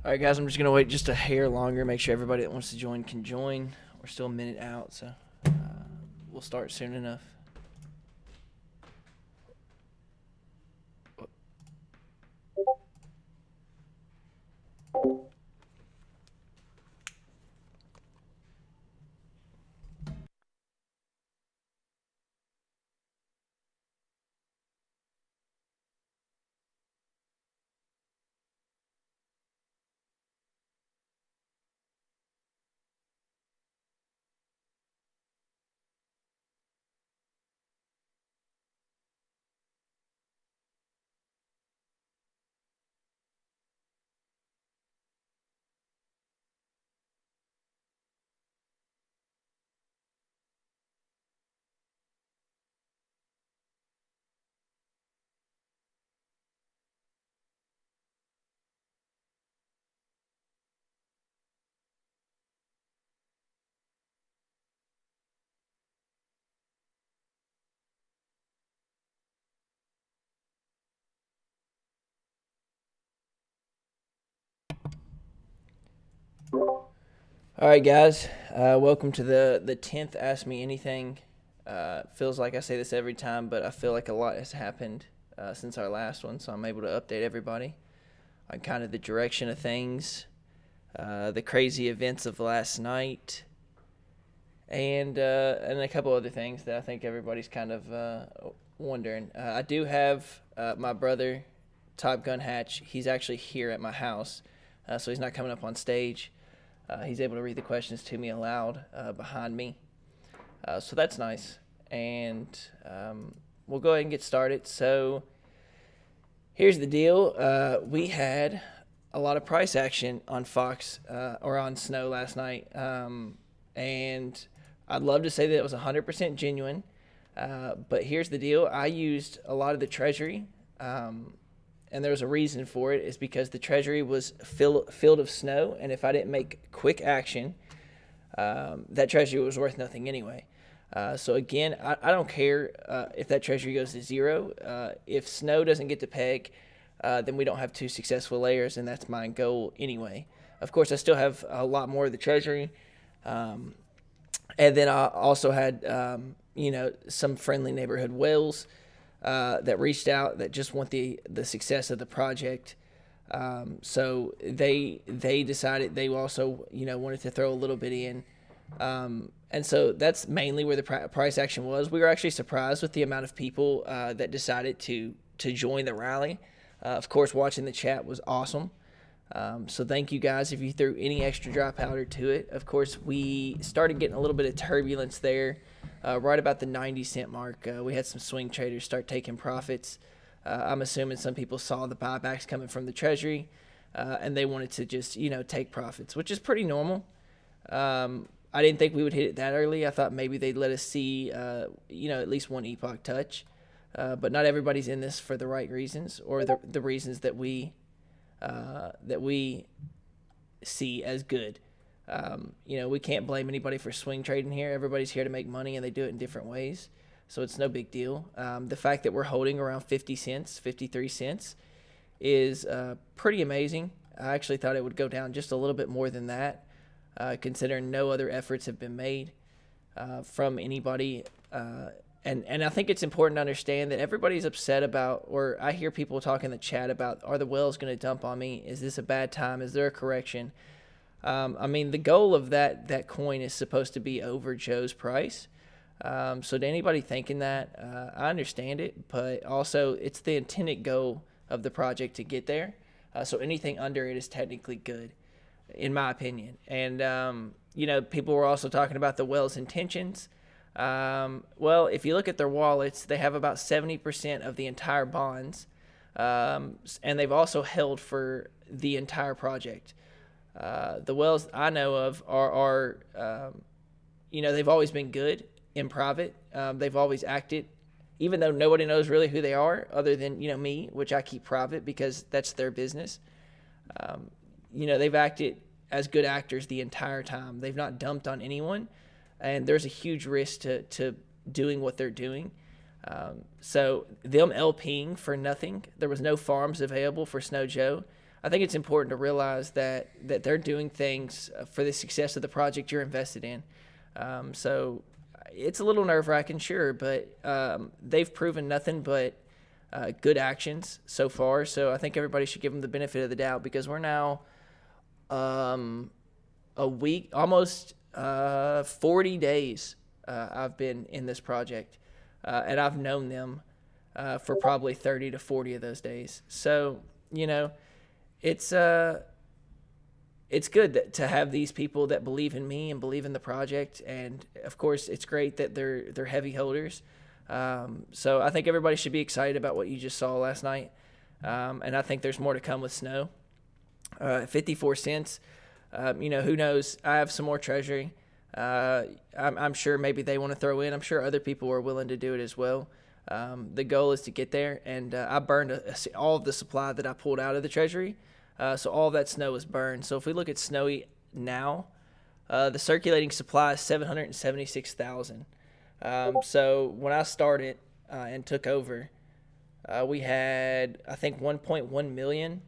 All right, guys, I'm just going to wait just a hair longer, make sure everybody that wants to join can join. We're still a minute out, so we'll start soon enough. All right, guys, welcome to the 10th Ask Me Anything. Feels like I say this every time, but I feel like a lot has happened since our last one, so I'm able to update everybody on kind of the direction of things, the crazy events of last night, and a couple other things that I think everybody's kind of wondering. I do have my brother, Top Gun Hatch. He's actually here at my house, so he's not coming up on stage. He's able to read the questions to me aloud behind me. So that's nice. And we'll go ahead and get started. So here's the deal. We had a lot of price action on Fox or on Snow last night. And I'd love to say that it was 100% genuine. But here's the deal. I used a lot of the treasury. And there was a reason for it. Is because the treasury was filled of snow, and if I didn't make quick action, that treasury was worth nothing anyway. So again, I don't care if that treasury goes to zero. If snow doesn't get to peg, then we don't have two successful layers, and that's my goal anyway. Of course, I still have a lot more of the treasury, and then I also had some friendly neighborhood whales that reached out that just want the success of the project. So they decided they also wanted to throw a little bit in, and so that's mainly where the price action was. We were actually surprised with the amount of people that decided to join the rally. Of course, watching the chat was awesome. So thank you guys if you threw any extra dry powder to it. Of course, we started getting a little bit of turbulence there. Right about the 90-cent mark, we had some swing traders start taking profits. I'm assuming some people saw the buybacks coming from the Treasury, and they wanted to just, take profits, which is pretty normal. I didn't think we would hit it that early. I thought maybe they'd let us see, at least one epoch touch. But not everybody's in this for the right reasons or the reasons that we see as good. We can't blame anybody for swing trading here. Everybody's here to make money, and they do it in different ways. So it's no big deal. The fact that we're holding around 50 cents, 53 cents is pretty amazing. I actually thought it would go down just a little bit more than that, considering no other efforts have been made from anybody. And I think it's important to understand that everybody's upset about, or I hear people talk in the chat about, are the whales going to dump on me? Is this a bad time? Is there a correction? The goal of that coin is supposed to be over Joe's price. So to anybody thinking that, I understand it, but also it's the intended goal of the project to get there. So anything under it is technically good, in my opinion. And, people were also talking about the whale's intentions. Well, if you look at their wallets, they have about 70% of the entire bonds, and they've also held for the entire project. The wells I know of are they've always been good in private. They've always acted, even though nobody knows really who they are other than, me, which I keep private because that's their business. They've acted as good actors the entire time. They've not dumped on anyone, and there's a huge risk to doing what they're doing. So them LPing for nothing, there was no farms available for Snow Joe. I think it's important to realize that they're doing things for the success of the project you're invested in. So it's a little nerve-wracking, sure, but they've proven nothing but good actions so far. So I think everybody should give them the benefit of the doubt, because we're now a week, almost 40 days I've been in this project, and I've known them for probably 30 to 40 of those days. So, it's good to have these people that believe in me and believe in the project, and of course it's great that they're heavy holders. So I think everybody should be excited about what you just saw last night, and I think there's more to come with Snow. 54 cents. Who knows? I have some more treasury. I'm sure maybe they want to throw in. I'm sure other people are willing to do it as well. The goal is to get there, and I burned all of the supply that I pulled out of the treasury. So all of that snow is burned. So if we look at Snowy now, the circulating supply is 776,000. So when I started and took over, we had, I think, 1.1 million,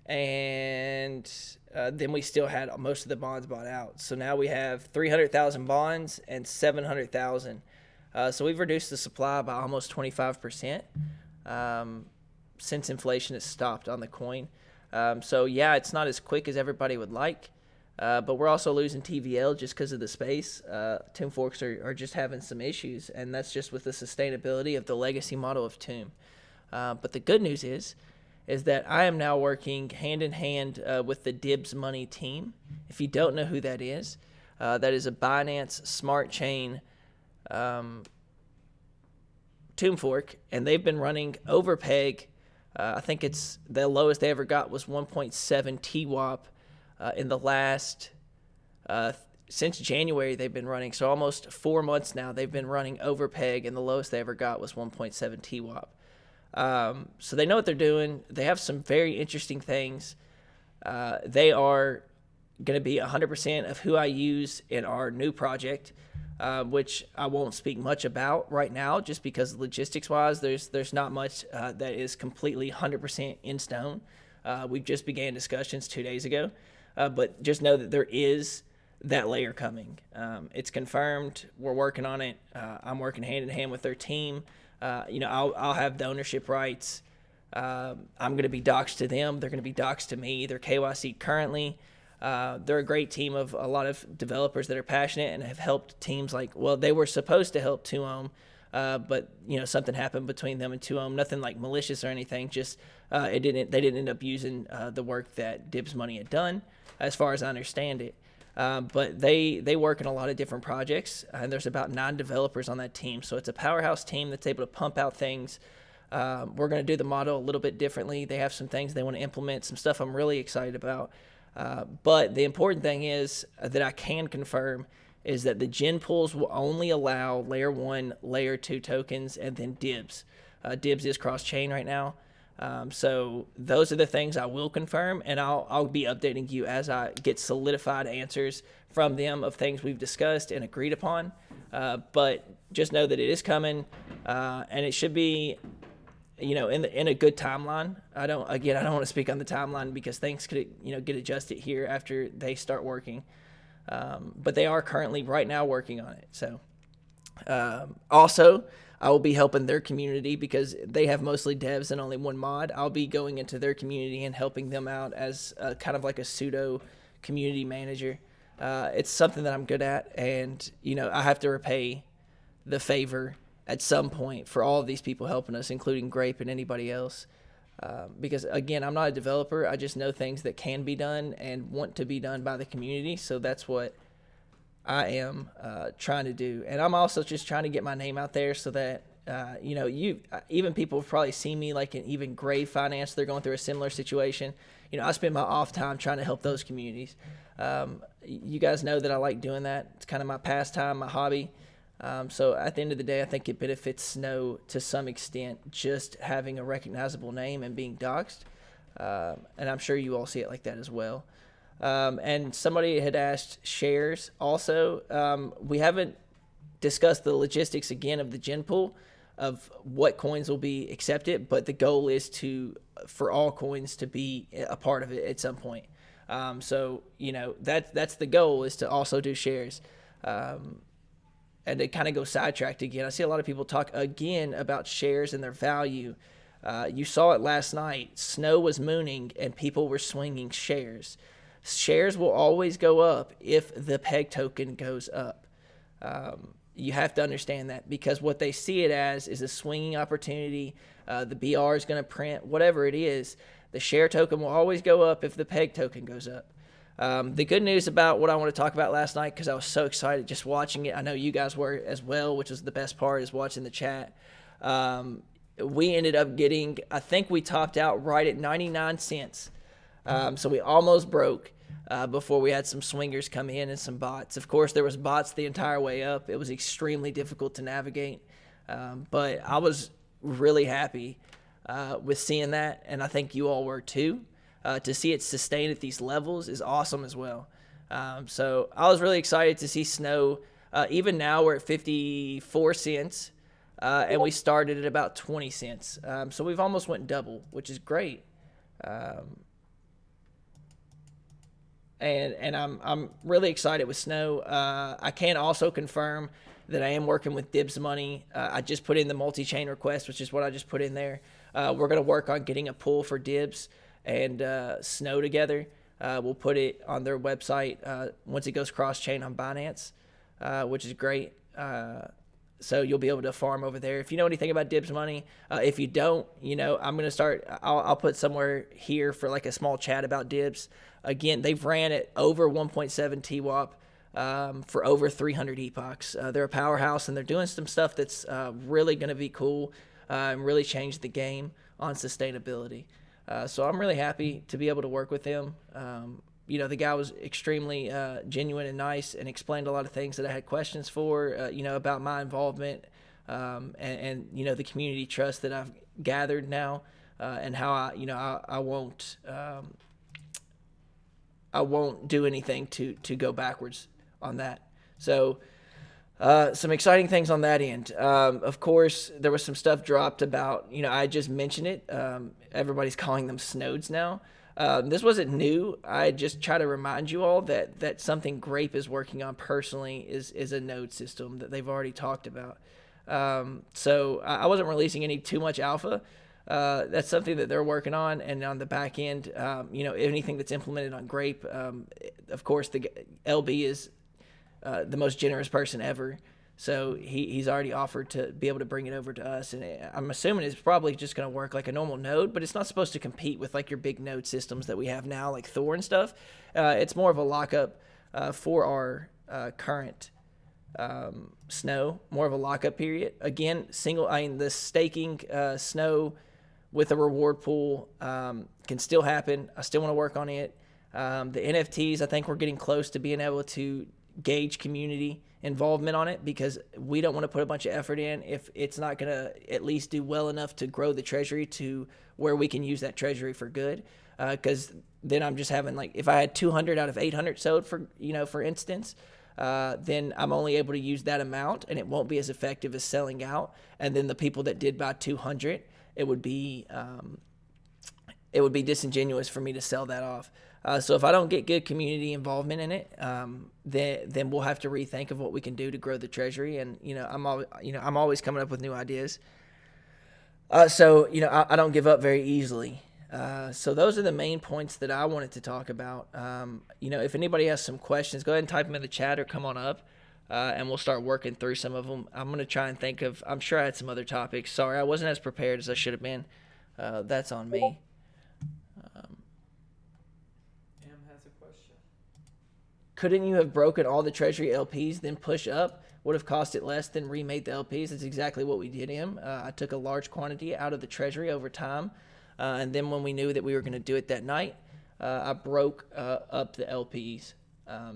and then we still had most of the bonds bought out. So now we have 300,000 bonds and 700,000. So we've reduced the supply by almost 25% since inflation has stopped on the coin. So yeah, it's not as quick as everybody would like, but we're also losing TVL just because of the space. Tomb Forks are just having some issues, and that's just with the sustainability of the legacy model of Tomb. But the good news is that I am now working hand in hand with the Dibs Money team. If you don't know who that is a Binance Smart Chain Tomb Fork, and they've been running overpeg. I think it's the lowest they ever got was 1.7 TWAP in the last since January they've been running. So almost 4 months now they've been running overpeg, and the lowest they ever got was 1.7 TWAP. So they know what they're doing. They have some very interesting things. They are going to be 100% of who I use in our new project, which I won't speak much about right now, just because logistics-wise, there's not much that is completely 100% in stone. We've just began discussions 2 days ago, but just know that there is that layer coming. It's confirmed. We're working on it. I'm working hand in hand with their team. I'll have the ownership rights. I'm going to be doxed to them. They're going to be doxed to me. They're KYC currently. They're a great team of a lot of developers that are passionate and have helped teams they were supposed to help 2Ohm, but something happened between them and 2Ohm. Nothing like malicious or anything. Just they didn't end up using the work that Dibs Money had done, as far as I understand it. But they work in a lot of different projects, and there's about 9 developers on that team. So it's a powerhouse team that's able to pump out things. We're going to do the model a little bit differently. They have some things they want to implement, some stuff I'm really excited about. But the important thing is that I can confirm is that the gen pools will only allow layer 1, layer 2 tokens, and then Dibs. Dibs is cross-chain right now. So those are the things I will confirm, and I'll be updating you as I get solidified answers from them of things we've discussed and agreed upon. But just know that it is coming, and it should be, in a good timeline. I don't want to speak on the timeline because things could, get adjusted here after they start working. But they are currently right now working on it. So, also, I will be helping their community because they have mostly devs and only one mod. I'll be going into their community and helping them out as kind of like a pseudo community manager. It's something that I'm good at, and I have to repay the favor at some point for all of these people helping us, including Grape and anybody else. Because again, I'm not a developer. I just know things that can be done and want to be done by the community. So that's what I am trying to do. And I'm also just trying to get my name out there so that, even people have probably seen me like in even Grave Finance. They're going through a similar situation. I spend my off time trying to help those communities. You guys know that I like doing that. It's kind of my pastime, my hobby. So at the end of the day, I think it benefits Snow to some extent, just having a recognizable name and being doxxed. And I'm sure you all see it like that as well. And somebody had asked shares also. We haven't discussed the logistics again of the gen pool of what coins will be accepted, but the goal is to for all coins to be a part of it at some point. So that's the goal, is to also do shares. And to kind of go sidetracked again, I see a lot of people talk again about shares and their value. You saw it last night. Snow was mooning and people were swinging shares. Shares will always go up if the peg token goes up. You have to understand that, because what they see it as is a swinging opportunity. The BR is going to print, whatever it is. The share token will always go up if the peg token goes up. The good news about what I want to talk about last night, because I was so excited just watching it, I know you guys were as well, which was the best part, is watching the chat. We ended up getting, I think we topped out right at 99 cents. So we almost broke before we had some swingers come in and some bots. Of course, there was bots the entire way up. It was extremely difficult to navigate. But I was really happy with seeing that, and I think you all were too. To see it sustain at these levels is awesome as well. So I was really excited to see Snow. Even now we're at 54 cents, and we started at about 20 cents. So we've almost went double, which is great. And I'm really excited with Snow. I can also confirm that I am working with Dibs Money. I just put in the multi-chain request, which is what I just put in there. We're going to work on getting a pool for Dibs and Snow together. We'll put it on their website once it goes cross-chain on Binance, which is great. So you'll be able to farm over there. If you know anything about Dibs Money, if you don't, I'm going to start. I'll put somewhere here for like a small chat about Dibs. Again, they've ran at over 1.7 TWAP for over 300 epochs. They're a powerhouse, and they're doing some stuff that's really going to be cool and really change the game on sustainability. So I'm really happy to be able to work with them. The guy was extremely genuine and nice, and explained a lot of things that I had questions for, about my involvement and the community trust that I've gathered now, and how I won't do anything to go backwards on that. So some exciting things on that end. Of course, there was some stuff dropped about, I just mentioned it. Everybody's calling them snodes now. This wasn't new. I just try to remind you all that something Grape is working on personally is a node system that they've already talked about. So I wasn't releasing any too much alpha. That's something that they're working on, and on the back end, anything that's implemented on Grape, of course, the LB is the most generous person ever. So he's already offered to be able to bring it over to us, and I'm assuming it's probably just going to work like a normal node, but it's not supposed to compete with like your big node systems that we have now, like Thor and stuff. It's more of a lockup for our current Snow, more of a lockup period. Again, the staking Snow with a reward pool can still happen. I still want to work on it. The NFTs, I think we're getting close to being able to gauge community involvement on it, because we don't want to put a bunch of effort in if it's not going to at least do well enough to grow the treasury to where we can use that treasury for good. Because then I'm just having, like, if I had 200 out of 800 sold for instance, then I'm only able to use that amount, and it won't be as effective as selling out. And then the people that did buy 200, it would be disingenuous for me to sell that off. So if I don't get good community involvement in it, then we'll have to rethink of what we can do to grow the treasury. And I'm always coming up with new ideas. So I don't give up very easily. So those are the main points that I wanted to talk about. If anybody has some questions, go ahead and type them in the chat or come on up, and we'll start working through some of them. I'm going to try and think of, I'm sure I had some other topics. Sorry, I wasn't as prepared as I should have been. That's on me. Am has a question. Couldn't you have broken all the treasury LPs, then push up? Would have cost it less than remade the LPs. That's exactly what we did, Em. I took a large quantity out of the treasury over time. And then when we knew that we were going to do it that night, I broke up the LPs.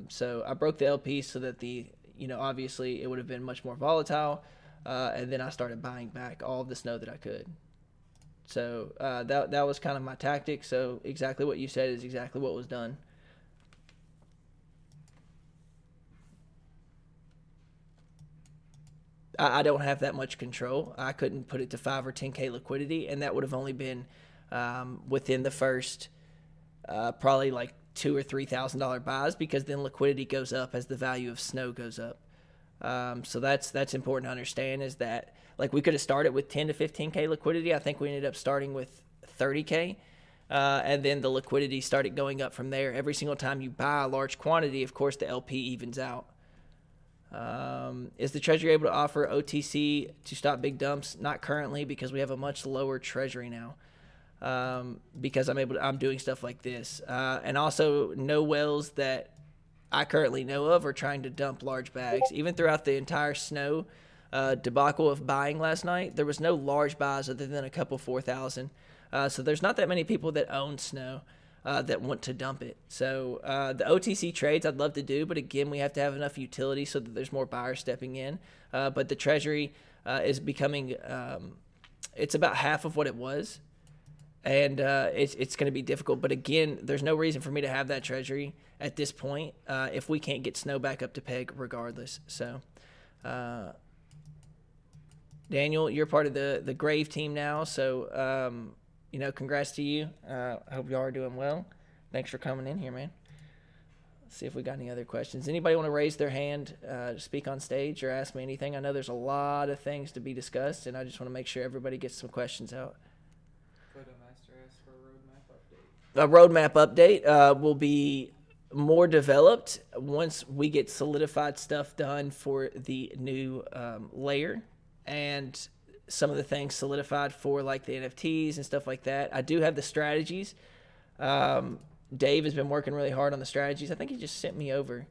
So I broke the LPs so that obviously it would have been much more volatile. And then I started buying back all of the Snow that I could. So that was kind of my tactic. So exactly what you said is exactly what was done. I don't have that much control. I couldn't put it to 5 or 10K liquidity, and that would have only been within the first probably like $2,000 or $3,000 buys, because then liquidity goes up as the value of snow goes up. So that's important to understand, is that like we could have started with 10 to 15K liquidity. I think we ended up starting with 30K. And then the liquidity started going up from there. Every single time you buy a large quantity, of course, the LP evens out. Is the Treasury able to offer OTC to stop big dumps? Not currently, because we have a much lower Treasury now. Because I'm doing stuff like this. And also, no wells that I currently know of are trying to dump large bags. Even throughout the entire snow debacle of buying last night, there was no large buys other than a couple 4,000. So there's not that many people that own snow that want to dump it. So the OTC trades I'd love to do, but again, we have to have enough utility so that there's more buyers stepping in. But the Treasury is becoming, it's about half of what it was. And it's going to be difficult. But again, there's no reason for me to have that Treasury at this point if we can't get snow back up to peg regardless. So, Daniel, you're part of the Grave team now. So, congrats to you. I hope you are doing well. Thanks for coming in here, man. Let's see if we got any other questions. Anybody want to raise their hand to speak on stage or ask me anything? I know there's a lot of things to be discussed, and I just want to make sure everybody gets some questions out. A roadmap update will be more developed once we get solidified stuff done for the new layer, and some of the things solidified for like the NFTs and stuff like that. I do have the strategies. Dave has been working really hard on the strategies. I think he just sent me over.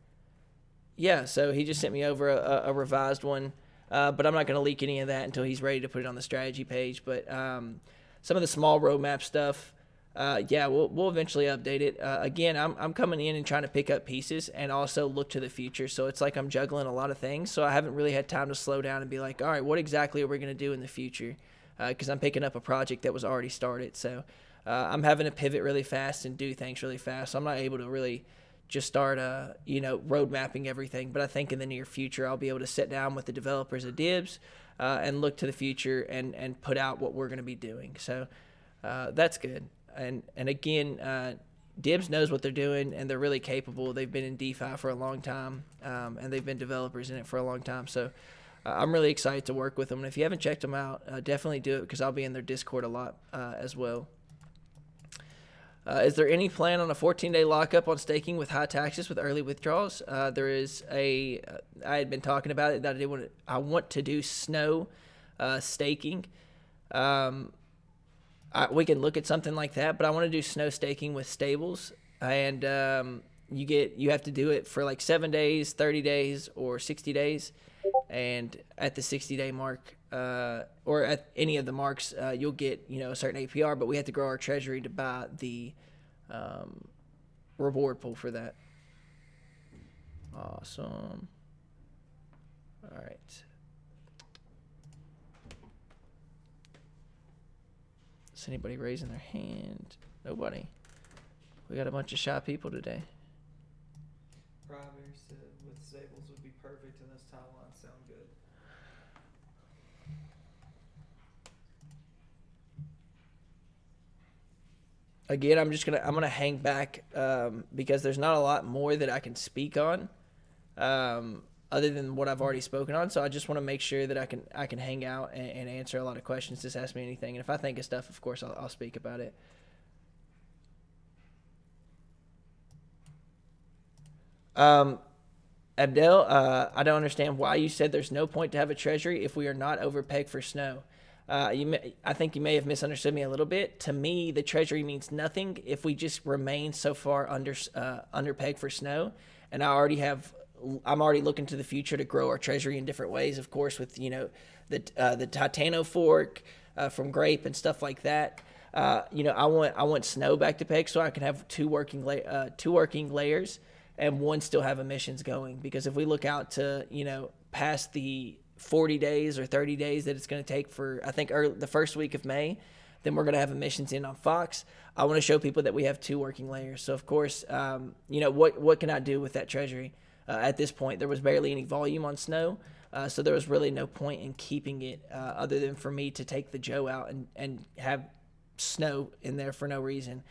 Yeah, so he just sent me over a revised one, but I'm not going to leak any of that until he's ready to put it on the strategy page. But some of the small roadmap stuff, we'll eventually update it. Again, I'm coming in and trying to pick up pieces and also look to the future. So it's like I'm juggling a lot of things. So I haven't really had time to slow down and be like, all right, what exactly are we going to do in the future? Because I'm picking up a project that was already started. So I'm having to pivot really fast and do things really fast. So I'm not able to really just start, road mapping everything. But I think in the near future, I'll be able to sit down with the developers at Dibs and look to the future and put out what we're going to be doing. So that's good. And again, Dibs knows what they're doing, and they're really capable. They've been in DeFi for a long time, and they've been developers in it for a long time. So I'm really excited to work with them. And if you haven't checked them out, definitely do it, because I'll be in their Discord a lot as well. Is there any plan on a 14-day lockup on staking with high taxes with early withdrawals? There is I had been talking about it, that I want to do snow staking. We can look at something like that, but I want to do snow staking with stables, and you have to do it for like 7 days, 30 days, or 60 days, and at the 60-day mark, or at any of the marks, you'll get a certain APR, but we have to grow our treasury to buy the reward pool for that. Awesome. All right. Is anybody raising their hand? Nobody. We got a bunch of shy people today. Robbie said with stables would be perfect in this timeline. Sound good. Again, I'm gonna hang back because there's not a lot more that I can speak on other than what I've already spoken on. So I just want to make sure that I can hang out and answer a lot of questions. Just ask me anything, and if I think of stuff, of course, I'll speak about it. Abdel, I don't understand why you said there's no point to have a treasury if we are not overpegged for snow. I think you may have misunderstood me a little bit. To me, the treasury means nothing if we just remain so far under peg for snow. And I'm already looking to the future to grow our treasury in different ways. Of course, with the Titano fork from Grape and stuff like that. I want snow back to peg so I can have two working layers and one still have emissions going. Because if we look out to past the 40 days or 30 days that it's going to take for, I think, the first week of May, then we're going to have emissions in on Fox. I want to show people that we have two working layers. So, of course, what can I do with that treasury? At this point, there was barely any volume on snow, so there was really no point in keeping it other than for me to take the Joe out and have snow in there for no reason.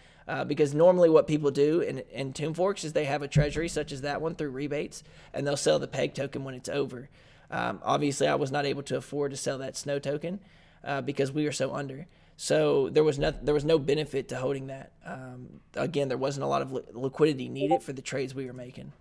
Because normally what people do in Tomb Forks is they have a treasury such as that one through rebates, and they'll sell the peg token when it's over. Obviously, I was not able to afford to sell that snow token because we were so under. So there was no benefit to holding that. Again, there wasn't a lot of liquidity needed for the trades we were making.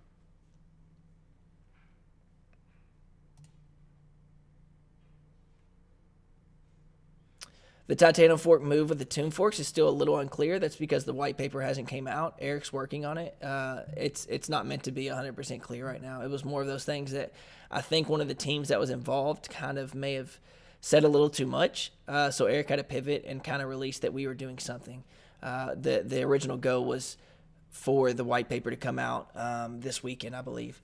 The Titanium Fork move with the Tomb Forks is still a little unclear. That's because the white paper hasn't came out. Eric's working on it. It's not meant to be 100% clear right now. It was more of those things that I think one of the teams that was involved kind of may have said a little too much. So Eric had to pivot and kind of release that we were doing something. The original go was for the white paper to come out this weekend, I believe.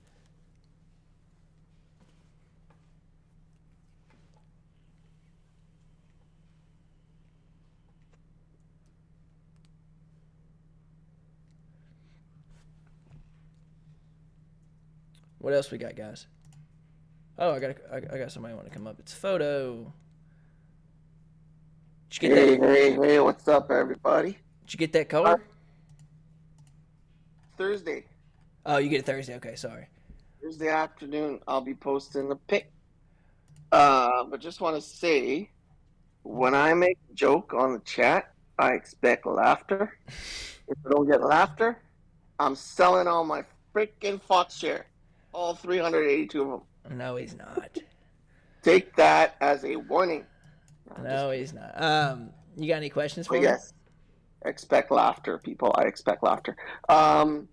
What else we got, guys? Oh, I got somebody want to come up. It's Photo. Did you get Hey, that? hey, hey, what's up, everybody? Did you get that color? Thursday, Oh, you get it Thursday. Okay, sorry. Thursday afternoon, I'll be posting the pic. But just want to say, when I make a joke on the chat, I expect laughter. If I don't get laughter, I'm selling all my freaking Fox share, all 382 of them. No, he's not. Take that as a warning. I'm just No, kidding. he's not. You got any questions for But me? yes, expect laughter, people. I expect laughter. Um,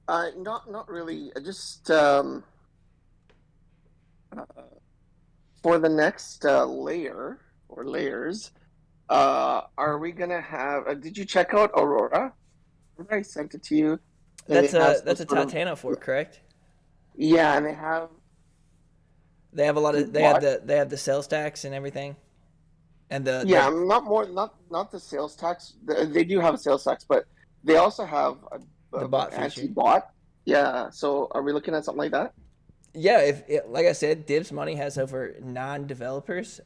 not really. Just for the next layer or layers, are we gonna have? Did you check out Aurora? Remember I sent it to you, and they have some That's a sort of Titano fork, correct? yeah, and they have They have a lot the of bot. they have the sales tax and everything, and Yeah, not the sales tax. They do have a sales tax, but they also have the an bot feature. anti-bot. Yeah, so are we looking at something like that? Yeah, if like I said, Dibs Money has over 9 developers,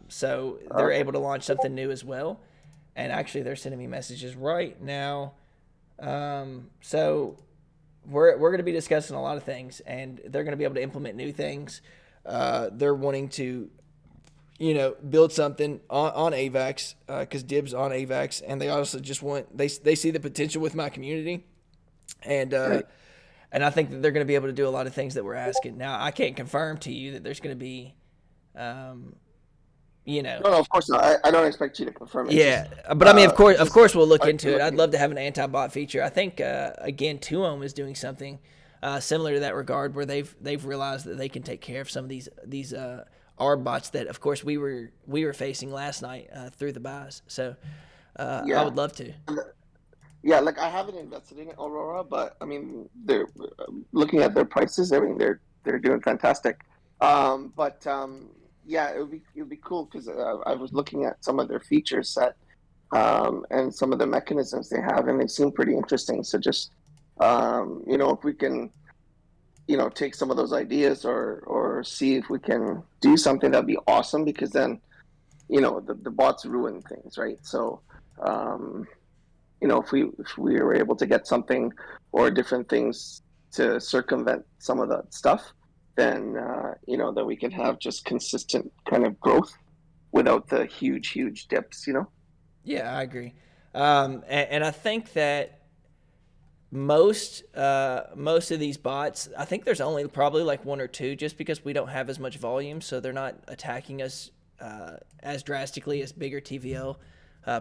so they're Okay. able to launch something new as well. And actually, they're sending me messages right now. So we're going to be discussing a lot of things, and they're going to be able to implement new things. They're wanting to, build something on AVAX because Dibs on AVAX, and they also just want they see the potential with my community, and Right. and I think that they're going to be able to do a lot of things that we're asking. Now, I can't confirm to you that there's going to be, um, you know, No, no, of course not. I don't expect you to confirm it. yeah, but I mean, of Just course, we'll look are you into it. I'd looking? love to have an anti-bot feature. I think again, Tuom is doing something similar to that regard, where they've realized that they can take care of some of these ARB bots that, of course, we were facing last night through the buys. So I Yeah, would love to. yeah. Like I haven't invested in Aurora, but I mean, they're looking at their prices. I mean, they're doing fantastic. But yeah, it would be cool because I was looking at some of their feature set and some of the mechanisms they have, and they seem pretty interesting. So just if we can take some of those ideas or see if we can do something, that'd be awesome because then the bots ruin things, right? So um, if we were able to get something or different things to circumvent some of that stuff, then that we can have just consistent kind of growth without the huge dips. Yeah, I agree. And I think that most of these bots, I think there's only probably like one or two, just because we don't have as much volume, so they're not attacking us as drastically as bigger TVL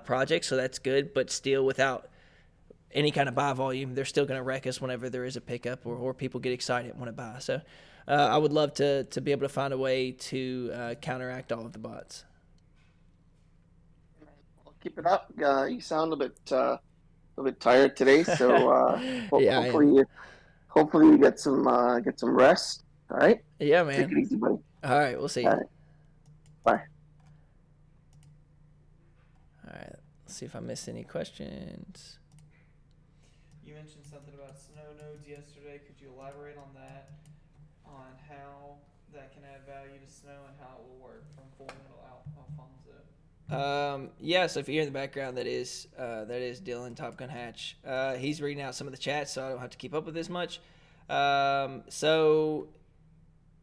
projects. So that's good, but still, without any kind of buy volume, they're still going to wreck us whenever there is a pickup or people get excited and want to buy. So I would love to be able to find a way to counteract all of the bots. I'll keep it up. You sound a bit tired today, so Yeah, I am. hopefully you get some rest. All right, Yeah, take man. it easy, buddy. All right, we'll see All you. right, bye. All right, let's see if I missed any questions. You mentioned something about snow nodes yesterday. Could you elaborate on that? On how that can add value to snow and how it will work from Full Metal Alfonso? Yeah, so if you hear in the background, that is Dylan Top Gun Hatch. He's reading out some of the chats, so I don't have to keep up with this much. So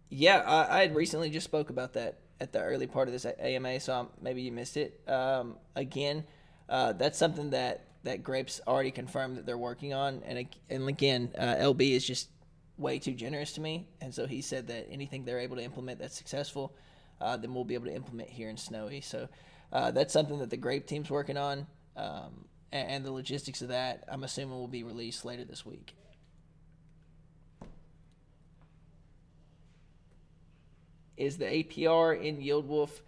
yeah, I had recently just spoke about that at the early part of this AMA, so maybe you missed it. Again, that's something that Grapes already confirmed that they're working on, and again, LB is just way too generous to me, and so he said that anything they're able to implement that's successful, then we'll be able to implement here in Snowy. So that's something that the Grape team's working on, and the logistics of that, I'm assuming, will be released later this week. Is the APR in Yield Wolf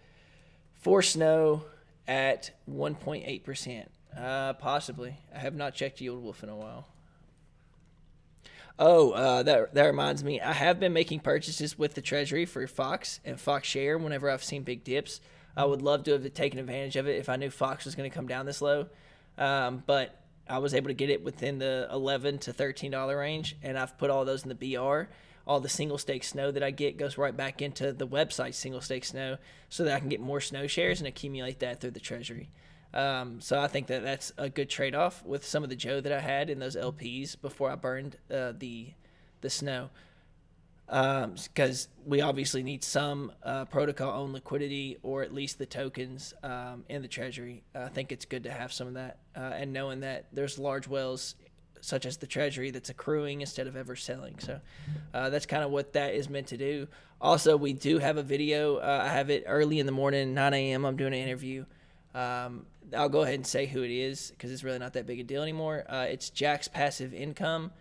for snow at 1.8%? Possibly. I have not checked Yield Wolf in a while. Oh, that reminds me. I have been making purchases with the Treasury for Fox and Fox Share whenever I've seen big dips. I would love to have taken advantage of it if I knew Fox was going to come down this low. But I was able to get it within the $11 to $13 range, and I've put all those in the BR. All the single stake snow that I get goes right back into the website single stake snow so that I can get more snow shares and accumulate that through the Treasury. So I think that that's a good trade-off with some of the Joe that I had in those LPs before I burned the snow. Because we obviously need some protocol-owned liquidity or at least the tokens in the Treasury. I think it's good to have some of that. And knowing that there's large whales such as the Treasury that's accruing instead of ever selling. So that's kind of what that is meant to do. Also, we do have a video. I have it early in the morning, 9 a.m. I'm doing an interview. I'll go ahead and say who it is because it's really not that big a deal anymore. It's Jack's Passive Income.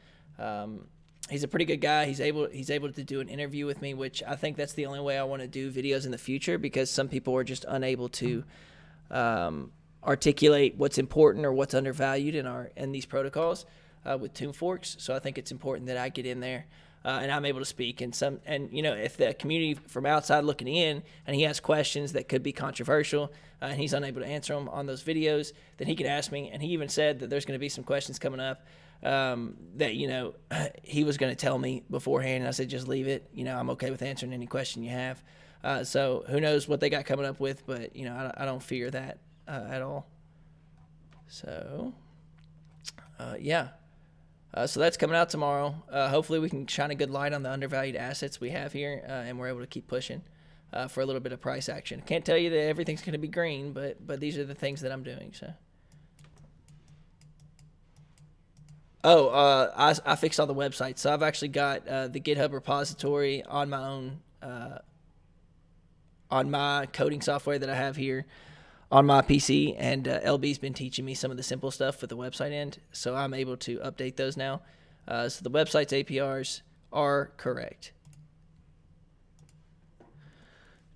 He's a pretty good guy. He's able to do an interview with me, which I think that's the only way I want to do videos in the future because some people are just unable to articulate what's important or what's undervalued in these protocols with Tomb Forks. So I think it's important that I get in there and I'm able to speak. And if the community from outside looking in and he has questions that could be controversial and he's unable to answer them on those videos, then he could ask me. And he even said that there's going to be some questions coming up that he was going to tell me beforehand. And I said, just leave it. I'm okay with answering any question you have. So who knows what they got coming up with, but I don't fear that at all. So yeah. So that's coming out tomorrow. Hopefully we can shine a good light on the undervalued assets we have here, and we're able to keep pushing for a little bit of price action. Can't tell you that everything's going to be green, but these are the things that I'm doing. So. I fixed all the websites. So I've actually got the GitHub repository on my own, on my coding software that I have here on my PC, and LB's been teaching me some of the simple stuff for the website end, so I'm able to update those now. So the website's APRs are correct.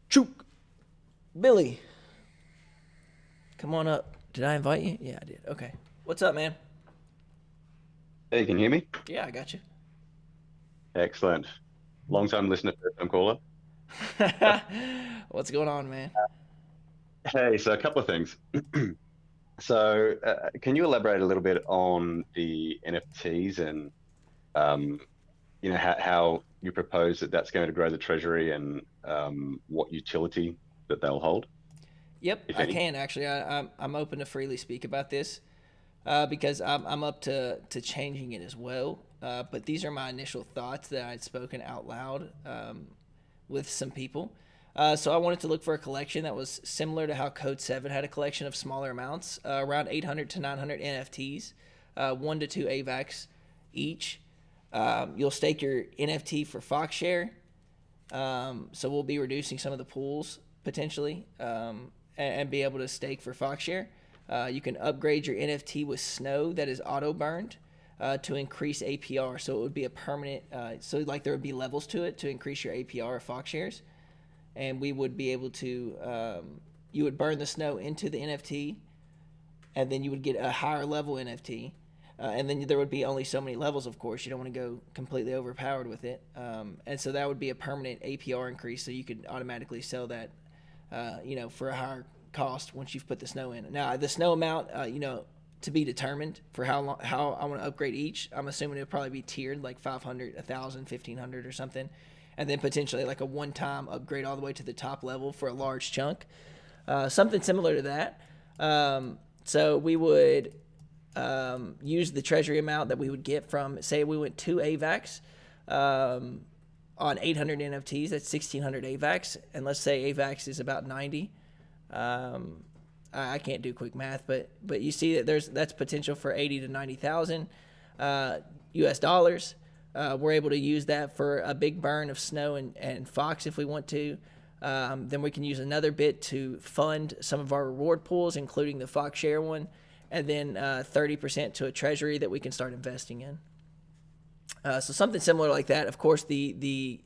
Chook. Billy, come on up. Did I invite you? Yeah, I did. Okay. What's up, man? Hey, can you hear me? Yeah, I got you. Excellent. Long time listener, first time caller. What's going on, man? Hey, so a couple of things. So, can you elaborate a little bit on the NFTs and, how you propose that that's going to grow the treasury and what utility that they'll hold? Yep, if I any? can actually. I'm open to freely speak about this because I'm up to changing it as well. But these are my initial thoughts that I'd spoken out loud with some people. So I wanted to look for a collection that was similar to how Code 7 had a collection of smaller amounts, around 800 to 900 NFTs, 1 to 2 AVAX each. You'll stake your NFT for Fox Share. So we'll be reducing some of the pools potentially and be able to stake for Fox Share. You can upgrade your NFT with Snow that is auto burned to increase APR. So it would be a permanent, there would be levels to it to increase your APR of Fox Shares. And we would be able to, you would burn the Snow into the NFT, and then you would get a higher level NFT. And then there would be only so many levels, of course. You don't want to go completely overpowered with it. And so that would be a permanent APR increase, so you could automatically sell that, for a higher cost once you've put the Snow in. Now, the Snow amount, to be determined for how I want to upgrade each. I'm assuming it would probably be tiered, like 500, 1,000, 1,500 or something. And then potentially like a one-time upgrade all the way to the top level for a large chunk. something similar to that. So we would use the treasury amount that we would get from, say, we went 2 AVAX on 800 NFTs. That's 1,600 AVAX, and let's say AVAX is about 90. I can't do quick math, but you see that that's potential for 80 to 90,000 US dollars. We're able to use that for a big burn of Snow and Fox if we want to. Then we can use another bit to fund some of our reward pools, including the Fox share one, and then 30% to a treasury that we can start investing in. So something similar like that. Of course, the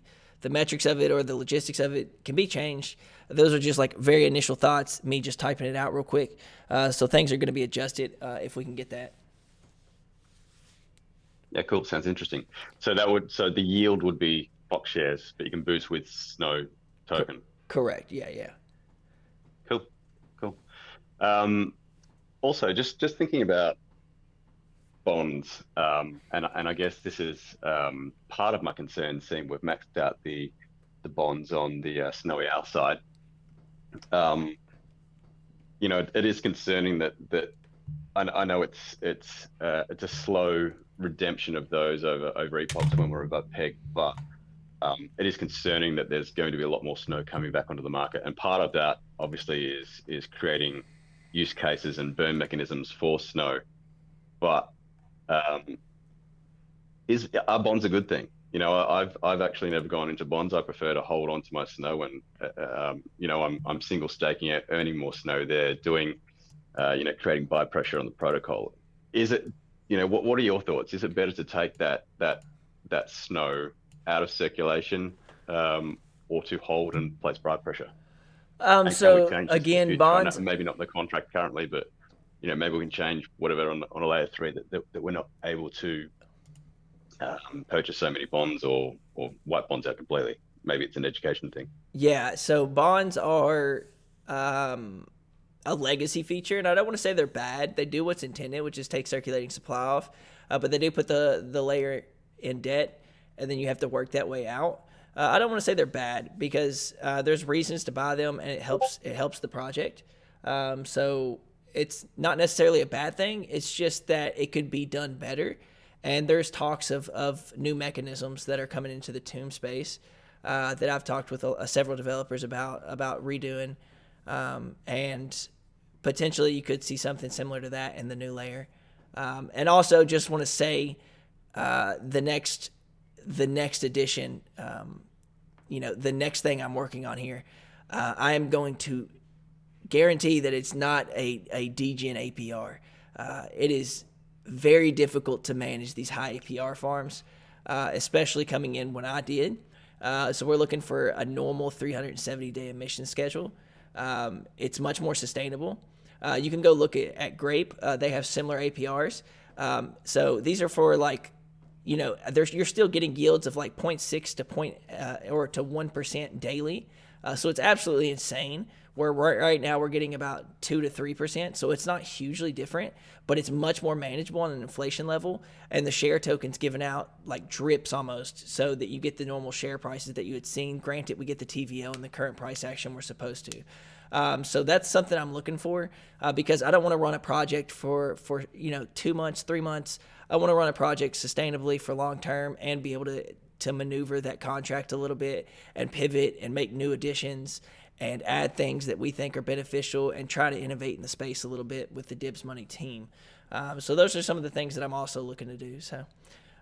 metrics of it or the logistics of it can be changed. Those are just like very initial thoughts, me just typing it out real quick. So things are going to be adjusted if we can get that. Yeah, cool. Sounds interesting. So the yield would be Fox shares, but you can boost with Snow token. Correct. Yeah. Cool. Also, just thinking about bonds, and I guess this is part of my concern, seeing we've maxed out the bonds on the Snowyowl side. It is concerning that I know it's a slow redemption of those over epochs when we're above peg, but it is concerning that there's going to be a lot more Snow coming back onto the market, and part of that obviously is creating use cases and burn mechanisms for Snow. But are bonds a good thing? I've actually never gone into bonds. I prefer to hold on to my Snow, and I'm single staking it, earning more Snow there, doing creating buy pressure on the protocol. Is it, what are your thoughts? Is it better to take that Snow out of circulation, or to hold and place buy pressure? So again, bonds, maybe not the contract currently, but maybe we can change whatever on a layer 3 that we're not able to purchase so many bonds or wipe bonds out completely. Maybe it's an education thing. Yeah, so bonds are a legacy feature, and I don't want to say they're bad. They do what's intended, which is take circulating supply off, but they do put the layer in debt, and then you have to work that way out. I don't want to say they're bad because there's reasons to buy them, and it helps the project. So it's not necessarily a bad thing. It's just that it could be done better. And there's talks of new mechanisms that are coming into the tomb space that I've talked with several developers about redoing. And potentially you could see something similar to that in the new layer. And also just want to say the next edition, the next thing I'm working on here, I am going to guarantee that it's not a degen APR. It is very difficult to manage these high APR farms, especially coming in when I did. So we're looking for a normal 370-day emission schedule. It's much more sustainable. You can go look at Grape. They have similar APRs. So these are for you're still getting yields of like 0.6 to 1% daily. So it's absolutely insane. Where right now we're getting about 2 to 3%, so it's not hugely different, but it's much more manageable on an inflation level, and the share token's given out like drips almost, so that you get the normal share prices that you had seen. Granted, we get the TVL and the current price action we're supposed to. So that's something I'm looking for because I don't want to run a project for 2 months, 3 months. I want to run a project sustainably for long term and be able to maneuver that contract a little bit and pivot and make new additions and add things that we think are beneficial and try to innovate in the space a little bit with the Dibs Money team. So those are some of the things that I'm also looking to do. So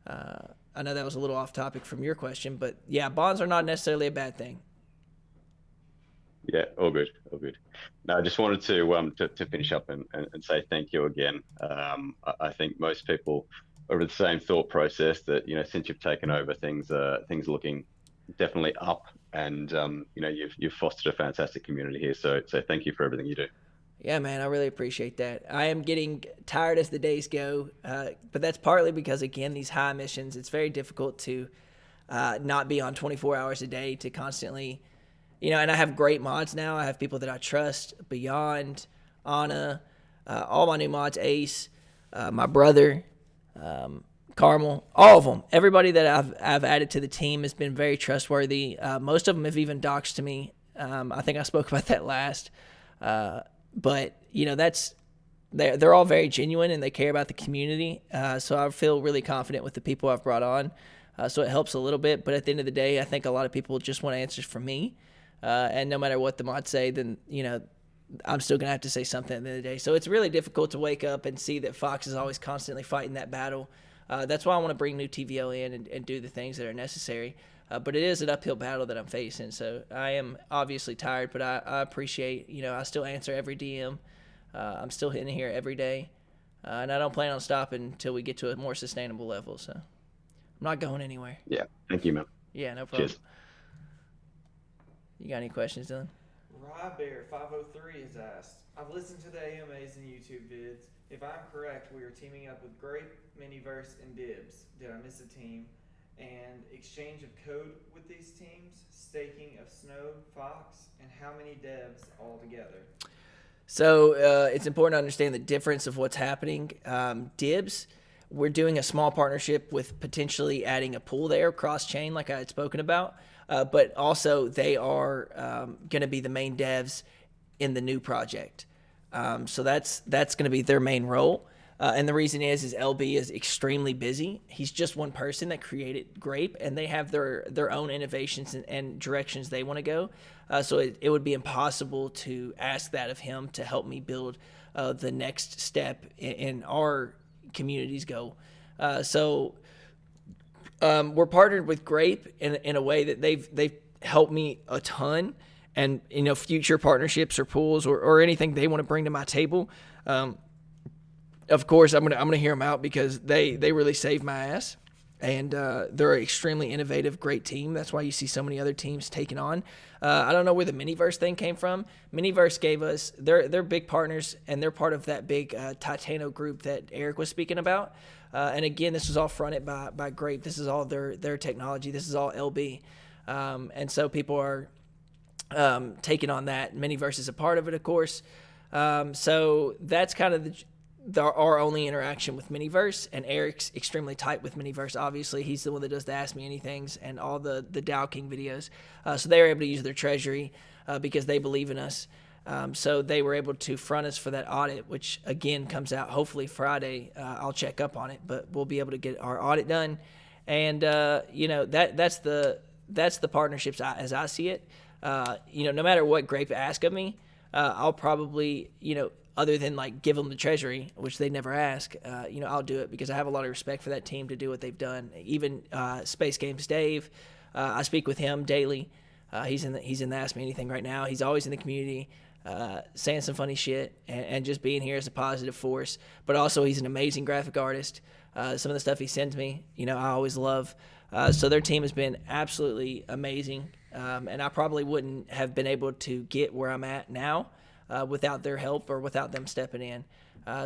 I know that was a little off topic from your question, but yeah, bonds are not necessarily a bad thing. Yeah, all good. No, I just wanted to finish up and say thank you again. I think most people are of the same thought process that, since you've taken over, things are looking definitely up, and you've fostered a fantastic community here. So thank you for everything you do. Yeah, man, I really appreciate that. I am getting tired as the days go, but that's partly because, again, these high emissions, it's very difficult to not be on 24 hours a day to constantly, and I have great mods now. I have people that I trust, Beyond, Anna, all my new mods, Ace, my brother, Carmel, all of them. Everybody that I've added to the team has been very trustworthy. Most of them have even doxed to me. I think I spoke about that last. But that's they're all very genuine and they care about the community. So I feel really confident with the people I've brought on. So it helps a little bit. But at the end of the day, I think a lot of people just want answers from me. And no matter what the mods say, then I'm still gonna have to say something at the end of the day. So it's really difficult to wake up and see that Fox is always constantly fighting that battle. That's why I want to bring new TVO in and do the things that are necessary. But it is an uphill battle that I'm facing. So I am obviously tired, but I appreciate, I still answer every DM. I'm still hitting here every day. And I don't plan on stopping until we get to a more sustainable level. So I'm not going anywhere. Yeah. Thank you, man. Yeah, no problem. Cheers. You got any questions, Dylan? Rybear503 has asked, I've listened to the AMAs and YouTube vids. If I'm correct, we are teaming up with Grape, Miniverse, and Dibs. Did I miss a team? And exchange of code with these teams, staking of Snow, Fox, and how many devs altogether? So it's important to understand the difference of what's happening. Dibs, we're doing a small partnership with potentially adding a pool there, cross-chain, like I had spoken about. But also they are going to be the main devs in the new project. So that's going to be their main role. And the reason is LB is extremely busy. He's just one person that created Grape, and they have their own innovations and directions they want to go. So it would be impossible to ask that of him to help me build the next step in our community's goal. So we're partnered with Grape in a way that they've helped me a ton, and future partnerships or pools or anything they want to bring to my table. Of course, I'm gonna hear them out because they really saved my ass, and they're an extremely innovative, great team. That's why you see so many other teams taking on. I don't know where the Miniverse thing came from. Miniverse gave us they're big partners, and they're part of that big Titano group that Eric was speaking about. And again, this was all fronted by Grape. This is all their technology. This is all LB, and so people are taking on that. Miniverse is a part of it, of course. So that's kind of our only interaction with Miniverse, and Eric's extremely tight with Miniverse. Obviously, he's the one that does the Ask Me Anythings and all the Dow King videos. So they were able to use their treasury because they believe in us. So they were able to front us for that audit, which again comes out hopefully Friday. I'll check up on it, but we'll be able to get our audit done. And that's the partnerships as I see it. No matter what Grape ask of me, I'll probably other than like give them the treasury, which they never ask, I'll do it because I have a lot of respect for that team to do what they've done. Even Space Games Dave, I speak with him daily. He's in the Ask Me Anything right now. He's always in the community, saying some funny shit and just being here as a positive force. But also he's an amazing graphic artist. Some of the stuff he sends me, I always love. So their team has been absolutely amazing, and I probably wouldn't have been able to get where I'm at now without their help or without them stepping in.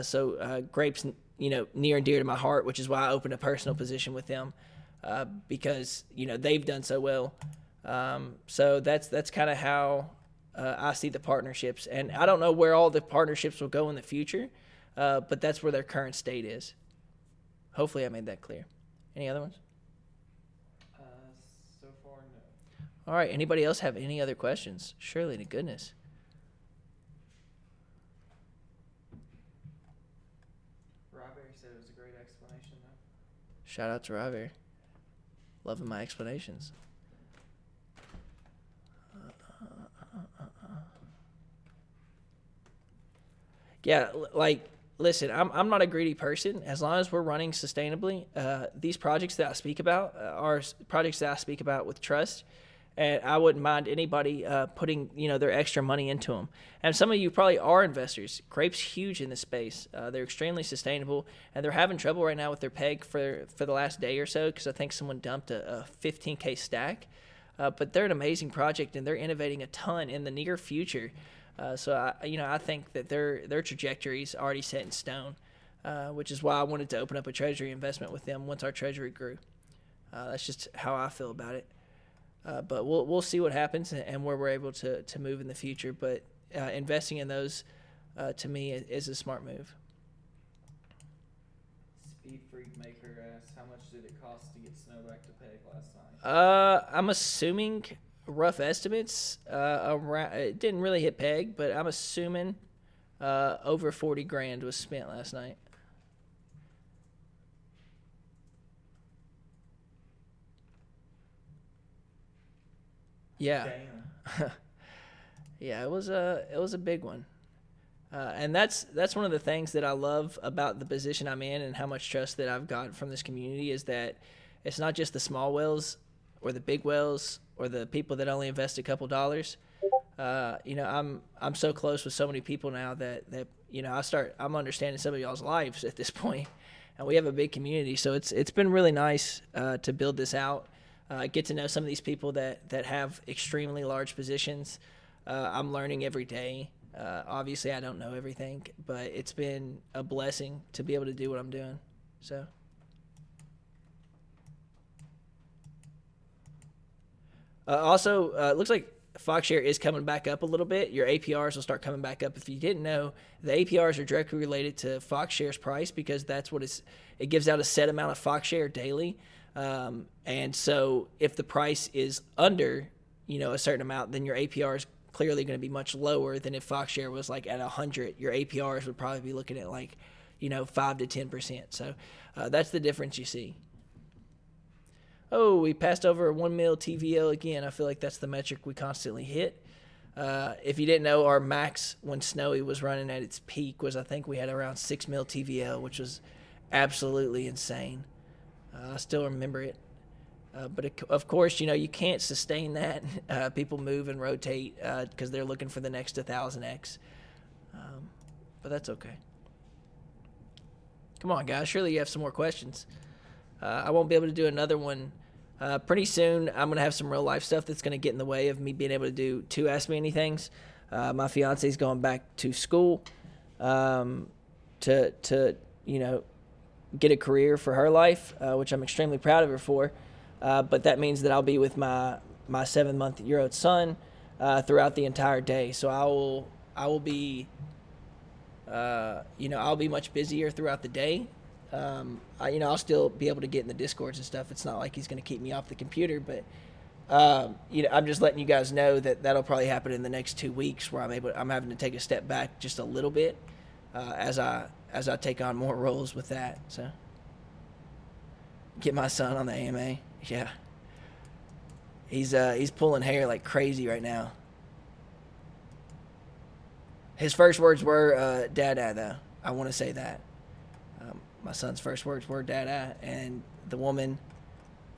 So Grape's, near and dear to my heart, which is why I opened a personal position with them because, they've done so well. So that's kind of how I see the partnerships. And I don't know where all the partnerships will go in the future, but that's where their current state is. Hopefully I made that clear. Any other ones? So far, no. All right. Anybody else have any other questions? Surely to goodness. Rybear said it was a great explanation, though. Shout out to Rybear. Loving my explanations. Yeah, listen, I'm not a greedy person. As long as we're running sustainably, these projects that I speak about are projects that I speak about with trust, and I wouldn't mind anybody putting their extra money into them. And some of you probably are investors. Grape's huge in this space. They're extremely sustainable, and they're having trouble right now with their peg for the last day or so because I think someone dumped a 15K stack. But they're an amazing project, and they're innovating a ton in the near future. So I think that their trajectory is already set in stone, which is why I wanted to open up a treasury investment with them once our treasury grew. That's just how I feel about it. But we'll see what happens and where we're able to move in the future. But investing in those, to me, is a smart move. Speed Freak Maker asks, how much did it cost to get Snow back to peg last night? I'm assuming rough estimates, around, it didn't really hit peg, but I'm assuming over 40 grand was spent last night. Yeah. Damn. Yeah, it was a big one. And that's one of the things that I love about the position I'm in and how much trust that I've got from this community is that it's not just the small whales or the big whales or the people that only invest a couple dollars. I'm so close with so many people now that I'm understanding some of y'all's lives at this point, and we have a big community. So it's been really nice to build this out, get to know some of these people that have extremely large positions. I'm learning every day. Obviously, I don't know everything, but it's been a blessing to be able to do what I'm doing. So. Also, it looks like FoxShare is coming back up a little bit. Your APRs will start coming back up. If you didn't know, the APRs are directly related to FoxShare's price because that's what it gives out a set amount of FoxShare daily. And so if the price is under, a certain amount, then your APR is clearly going to be much lower than if FoxShare was like at 100. Your APRs would probably be looking at like, 5 to 10%. So that's the difference you see. Oh, we passed over a 1 mil TVL again. I feel like that's the metric we constantly hit. If you didn't know, our max when Snowy was running at its peak was, I think we had around 6 mil TVL, which was absolutely insane. I still remember it. But of course, you can't sustain that. People move and rotate because they're looking for the next 1000X. But that's okay. Come on, guys. Surely you have some more questions. I won't be able to do another one pretty soon. I'm going to have some real life stuff that's going to get in the way of me being able to do 2 Ask Me Anythings. My fiance's going back to school to get a career for her life, which I'm extremely proud of her for. But that means that I'll be with my 7-month-year-old son throughout the entire day. So I will be I'll be much busier throughout the day. I'll still be able to get in the Discords and stuff. It's not like he's going to keep me off the computer, but I'm just letting you guys know that that'll probably happen in the next 2 weeks, where I'm having to take a step back just a little bit as I take on more roles with that. So get my son on the AMA. Yeah, he's pulling hair like crazy right now. His first words were "Dada," though. I want to say that. My son's first words were "Dada," and the woman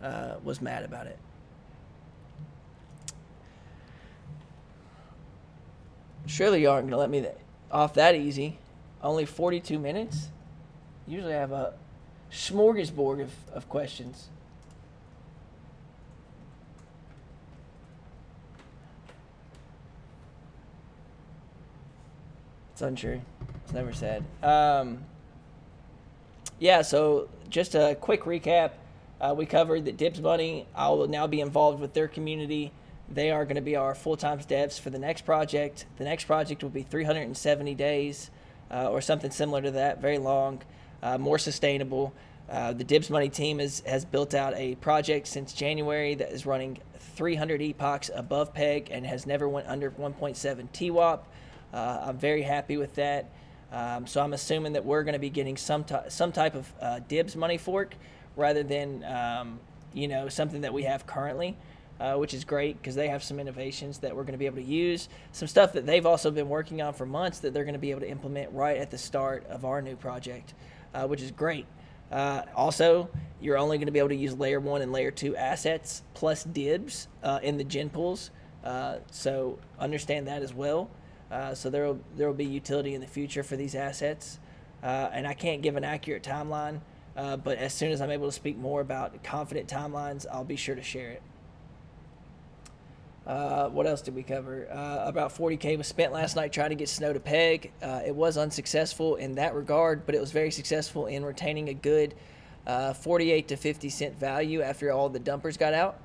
was mad about it. Surely you aren't going to let me off that easy. Only 42 minutes? Usually I have a smorgasbord of questions. It's untrue. It's never said. Yeah, so just a quick recap. We covered that Dibs Money, I will now be involved with their community. They are going to be our full-time devs for the next project. The next project will be 370 days or something similar to that, very long, more sustainable. The Dibs Money team has built out a project since January that is running 300 epochs above peg and has never went under 1.7 TWAP. I'm very happy with that. So I'm assuming that we're going to be getting some type of Dibs Money fork rather than something that we have currently, which is great because they have some innovations that we're going to be able to use, some stuff that they've also been working on for months that they're going to be able to implement right at the start of our new project, which is great. Also, you're only going to be able to use layer 1 and layer 2 assets plus dibs in the gen pools, so understand that as well. So there will be utility in the future for these assets, and I can't give an accurate timeline, but as soon as I'm able to speak more about confident timelines, I'll be sure to share it. What else did we cover? About 40K was spent last night trying to get snow to peg. It was unsuccessful in that regard, but it was very successful in retaining a good 48 to 50 cent value after all the dumpers got out.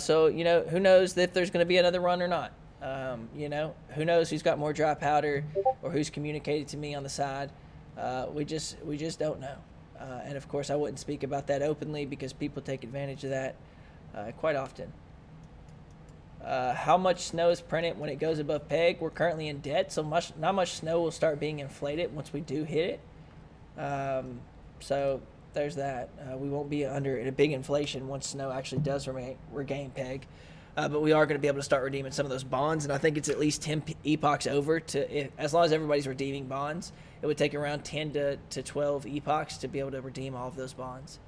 So who knows if there's going to be another run or not. Who knows who's got more dry powder or who's communicated to me on the side. We just don't know. And of course I wouldn't speak about that openly because people take advantage of that quite often. How much snow is printed when it goes above peg? We're currently in debt, so not much snow will start being inflated once we do hit it. So there's that. We won't be under a big inflation once snow actually does regain peg. But we are going to be able to start redeeming some of those bonds, and I think it's at least 10 epochs over as long as everybody's redeeming bonds, it would take around 10 to 12 epochs to be able to redeem all of those bonds.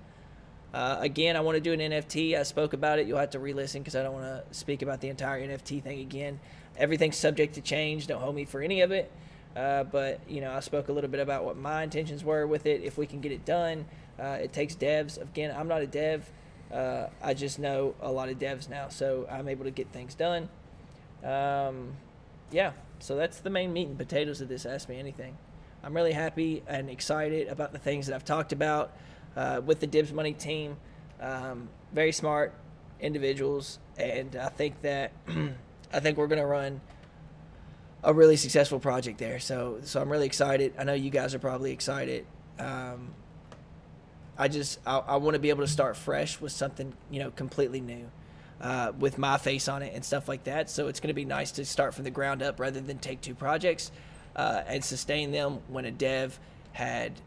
Again, I want to do an NFT. I spoke about it. You'll have to re-listen because I don't want to speak about the entire NFT thing again. Everything's subject to change. Don't hold me for any of it. But, I spoke a little bit about what my intentions were with it. If we can get it done, it takes devs. Again, I'm not a dev. I just know a lot of devs now, so I'm able to get things done. So that's the main meat and potatoes of this Ask Me Anything. I'm really happy and excited about the things that I've talked about with the Dibs Money team. Very smart individuals, and I think we're going to run a really successful project there. So I'm really excited. I know you guys are probably excited. I want to be able to start fresh with something, completely new, with my face on it and stuff like that. So it's going to be nice to start from the ground up rather than take two projects and sustain them when a dev had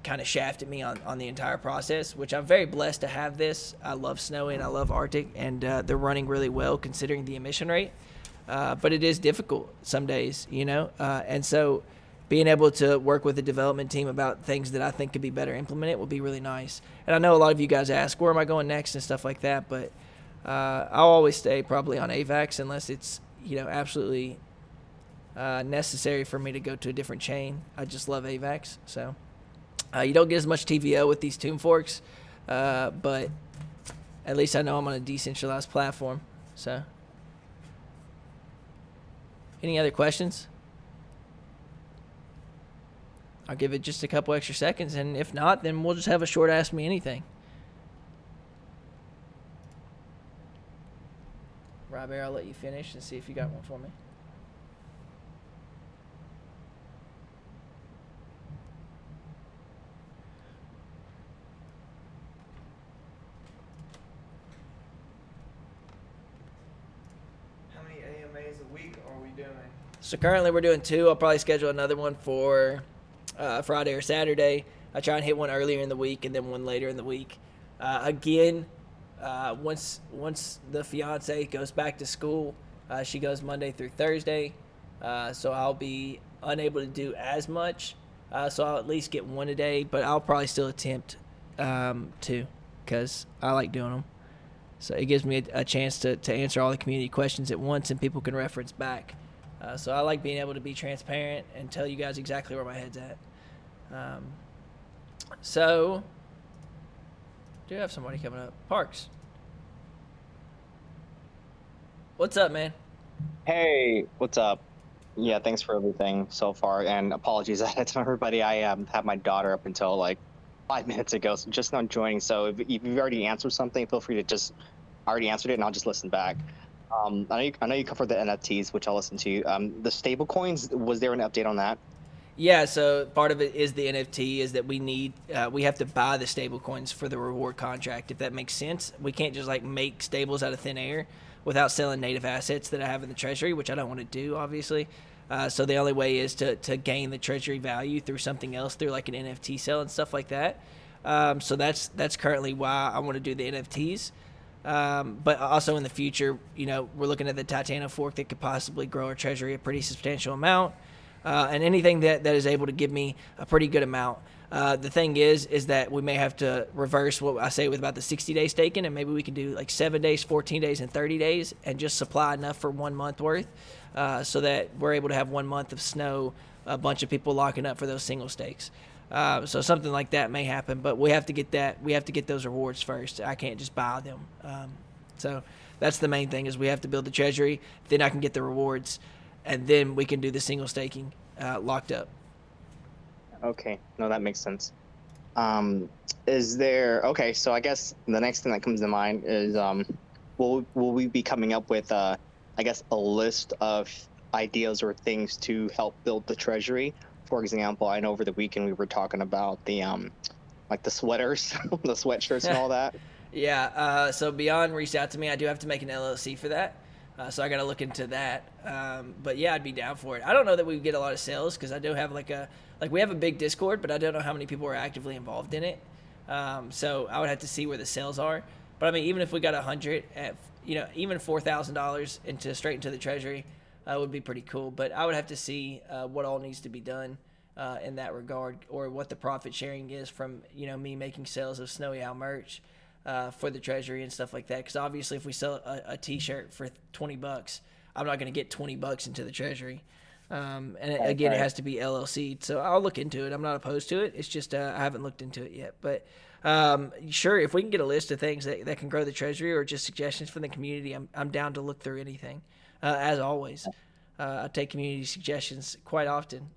kind of shafted me on the entire process, which I'm very blessed to have this. I love Snowy and I love Arctic, and they're running really well considering the emission rate. But it is difficult some days, and so being able to work with the development team about things that I think could be better implemented will be really nice. And I know a lot of you guys ask, where am I going next and stuff like that, but I'll always stay probably on AVAX unless it's, absolutely necessary for me to go to a different chain. I just love AVAX. So you don't get as much TVO with these tune forks, but at least I know I'm on a decentralized platform. So any other questions? I'll give it just a couple extra seconds, and if not, then we'll just have a short Ask Me Anything. Robert, I'll let you finish and see if you got one for me. How many AMAs a week are we doing? So currently we're doing 2. I'll probably schedule another one for Friday or Saturday. I try and hit one earlier in the week and then one later in the week. Once the fiance goes back to school, she goes Monday through Thursday, so I'll be unable to do as much. So I'll at least get one a day, but I'll probably still attempt 2 because I like doing them. So it gives me a chance to answer all the community questions at once, and people can reference back. So I like being able to be transparent and tell you guys exactly where my head's at. So, do have somebody coming up. Parks. What's up, man? Hey, what's up? Yeah, thanks for everything so far, and apologies ahead of time, everybody. I had my daughter up until like 5 minutes ago, so just not joining. So if you've already answered something, feel free to just already answered it, and I'll just listen back. I know you covered the NFTs, which I'll listen to. The stable coins, was there an update on that? Yeah, so part of it is the NFT is that we have to buy the stable coins for the reward contract, if that makes sense. We can't just like make stables out of thin air without selling native assets that I have in the treasury, which I don't want to do, obviously. So the only way is to gain the treasury value through something else, through like an NFT sale and stuff like that. So that's currently why I want to do the NFTs. But also in the future, we're looking at the Titano fork that could possibly grow our treasury a pretty substantial amount. And anything that is able to give me a pretty good amount. The thing is that we may have to reverse what I say with about the 60-day staking, and maybe we can do like 7 days, 14 days, and 30 days, and just supply enough for 1 month worth, so that we're able to have 1 month of snow, a bunch of people locking up for those single stakes. So something like that may happen, but we have to get that. We have to get those rewards first. I can't just buy them. So that's the main thing, is we have to build the treasury. Then I can get the rewards, and then we can do the single staking locked up. Okay, no, that makes sense. Okay, so I guess the next thing that comes to mind is, will we be coming up with, I guess, a list of ideas or things to help build the treasury? For example, I know over the weekend we were talking about the, like the sweaters, the sweatshirts and all that. Yeah, so Beyond reached out to me. I do have to make an LLC for that. So I got to look into that. But yeah, I'd be down for it. I don't know that we get a lot of sales because I do have we have a big Discord, but I don't know how many people are actively involved in it. So I would have to see where the sales are. But I mean, even if we got 100 at, even $4,000 straight into the treasury, would be pretty cool. But I would have to see what all needs to be done in that regard, or what the profit sharing is from me making sales of Snowyowl merch for the treasury and stuff like that. Because obviously, if we sell a T-shirt for $20, I'm not going to get $20 into the treasury. Again, it has to be LLC. So I'll look into it. I'm not opposed to it. It's just I haven't looked into it yet. But sure, if we can get a list of things that can grow the treasury, or just suggestions from the community, I'm down to look through anything. As always, I take community suggestions quite often.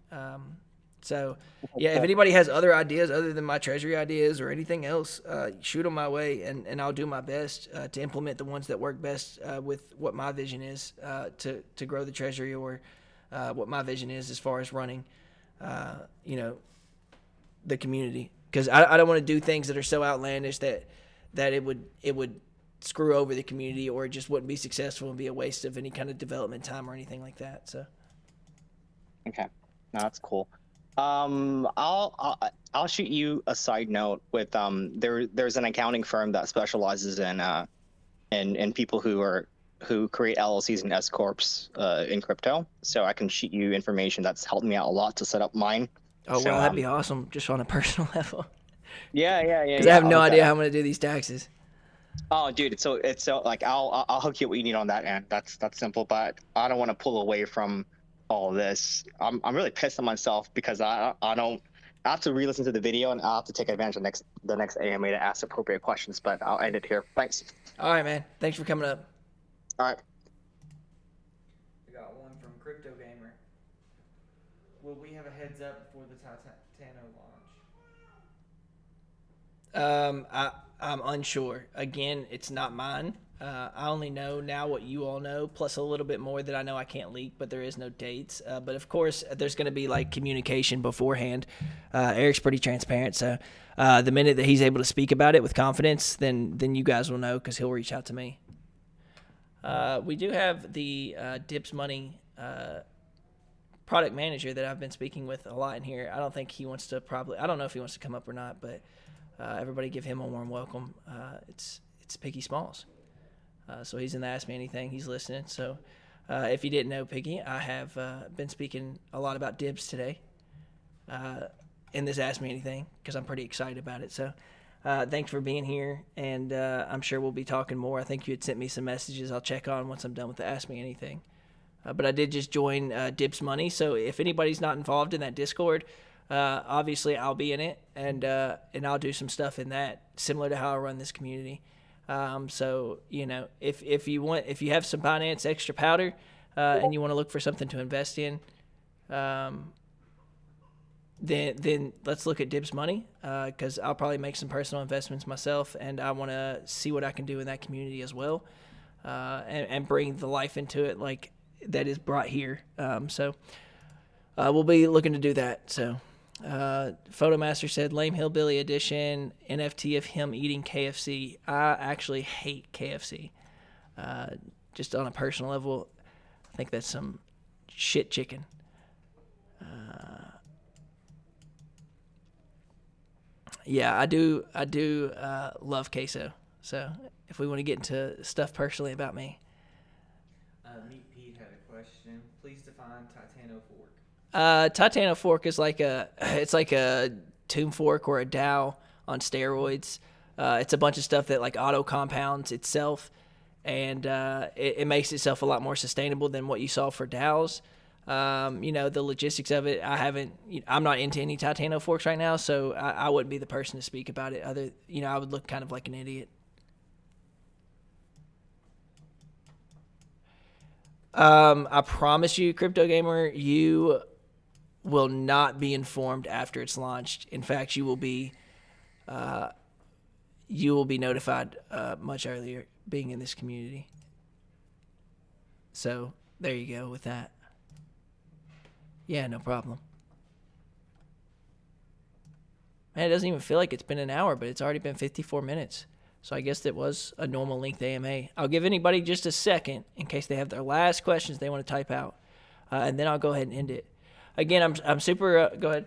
So yeah, if anybody has other ideas other than my treasury ideas or anything else, shoot them my way, and I'll do my best to implement the ones that work best with what my vision is to grow the treasury, or what my vision is as far as running, the community. Because I don't want to do things that are so outlandish that it would screw over the community, or it just wouldn't be successful and be a waste of any kind of development time or anything like that. So. Okay, no, that's cool. I'll shoot you a side note with there's an accounting firm that specializes in people who create LLCs and S corps in crypto. So I can shoot you information that's helped me out a lot to set up mine. Oh, so, well, that'd be awesome, just on a personal level. Yeah. Because I have no idea how I'm gonna do these taxes. Oh, dude, it's so like I'll hook you what you need on that end. That's simple, but I don't want to pull away from all this. I'm really pissed at myself because I have to re-listen to the video, and I'll have to take advantage of the next AMA to ask appropriate questions. But I'll end it here. Thanks. All right, man. Thanks for coming up. All right. I got one from Crypto Gamer. Will we have a heads up before the Titano launch? I'm unsure. Again, it's not mine. I only know now what you all know, plus a little bit more that I know I can't leak, but there is no dates. But of course, there's going to be like communication beforehand. Eric's pretty transparent, so the minute that he's able to speak about it with confidence, then you guys will know, because he'll reach out to me. We do have the Dips Money product manager that I've been speaking with a lot in here. I don't think he wants to I don't know if he wants to come up or not, but everybody give him a warm welcome. It's Piggy Smalls. So he's in the Ask Me Anything. He's listening. So if you didn't know, Piggy, I have been speaking a lot about Dibs today in this Ask Me Anything, because I'm pretty excited about it. So thanks for being here, and I'm sure we'll be talking more. I think you had sent me some messages I'll check on once I'm done with the Ask Me Anything. But I did just join Dibs Money, so if anybody's not involved in that Discord, obviously I'll be in it, and I'll do some stuff in that, similar to how I run this community. So if you have some Binance extra powder and you want to look for something to invest in, then let's look at Dibs Money, because I'll probably make some personal investments myself, and I want to see what I can do in that community as well, and bring the life into it like that is brought here. So we'll be looking to do that. So Photomaster said Lame Hillbilly Edition NFT of him eating KFC. I actually hate KFC. Just on a personal level, I think that's some shit chicken. Yeah, I do love queso. So if we want to get into stuff personally about me. Meat Pete had a question. Please define Titano fork. Titano fork is like a tomb fork or a Dow on steroids. It's a bunch of stuff that like auto compounds itself, and it makes itself a lot more sustainable than what you saw for Dows. The logistics of it, I'm not into any Titano forks right now, so I wouldn't be the person to speak about it. I would look kind of like an idiot. I promise you, Crypto Gamer, you will not be informed after it's launched. In fact, you will be notified much earlier, being in this community. So there you go with that. Yeah, no problem. Man, it doesn't even feel like it's been an hour, but it's already been 54 minutes. So I guess it was a normal length AMA. I'll give anybody just a second in case they have their last questions they want to type out, and then I'll go ahead and end it. Again, I'm super. Go ahead.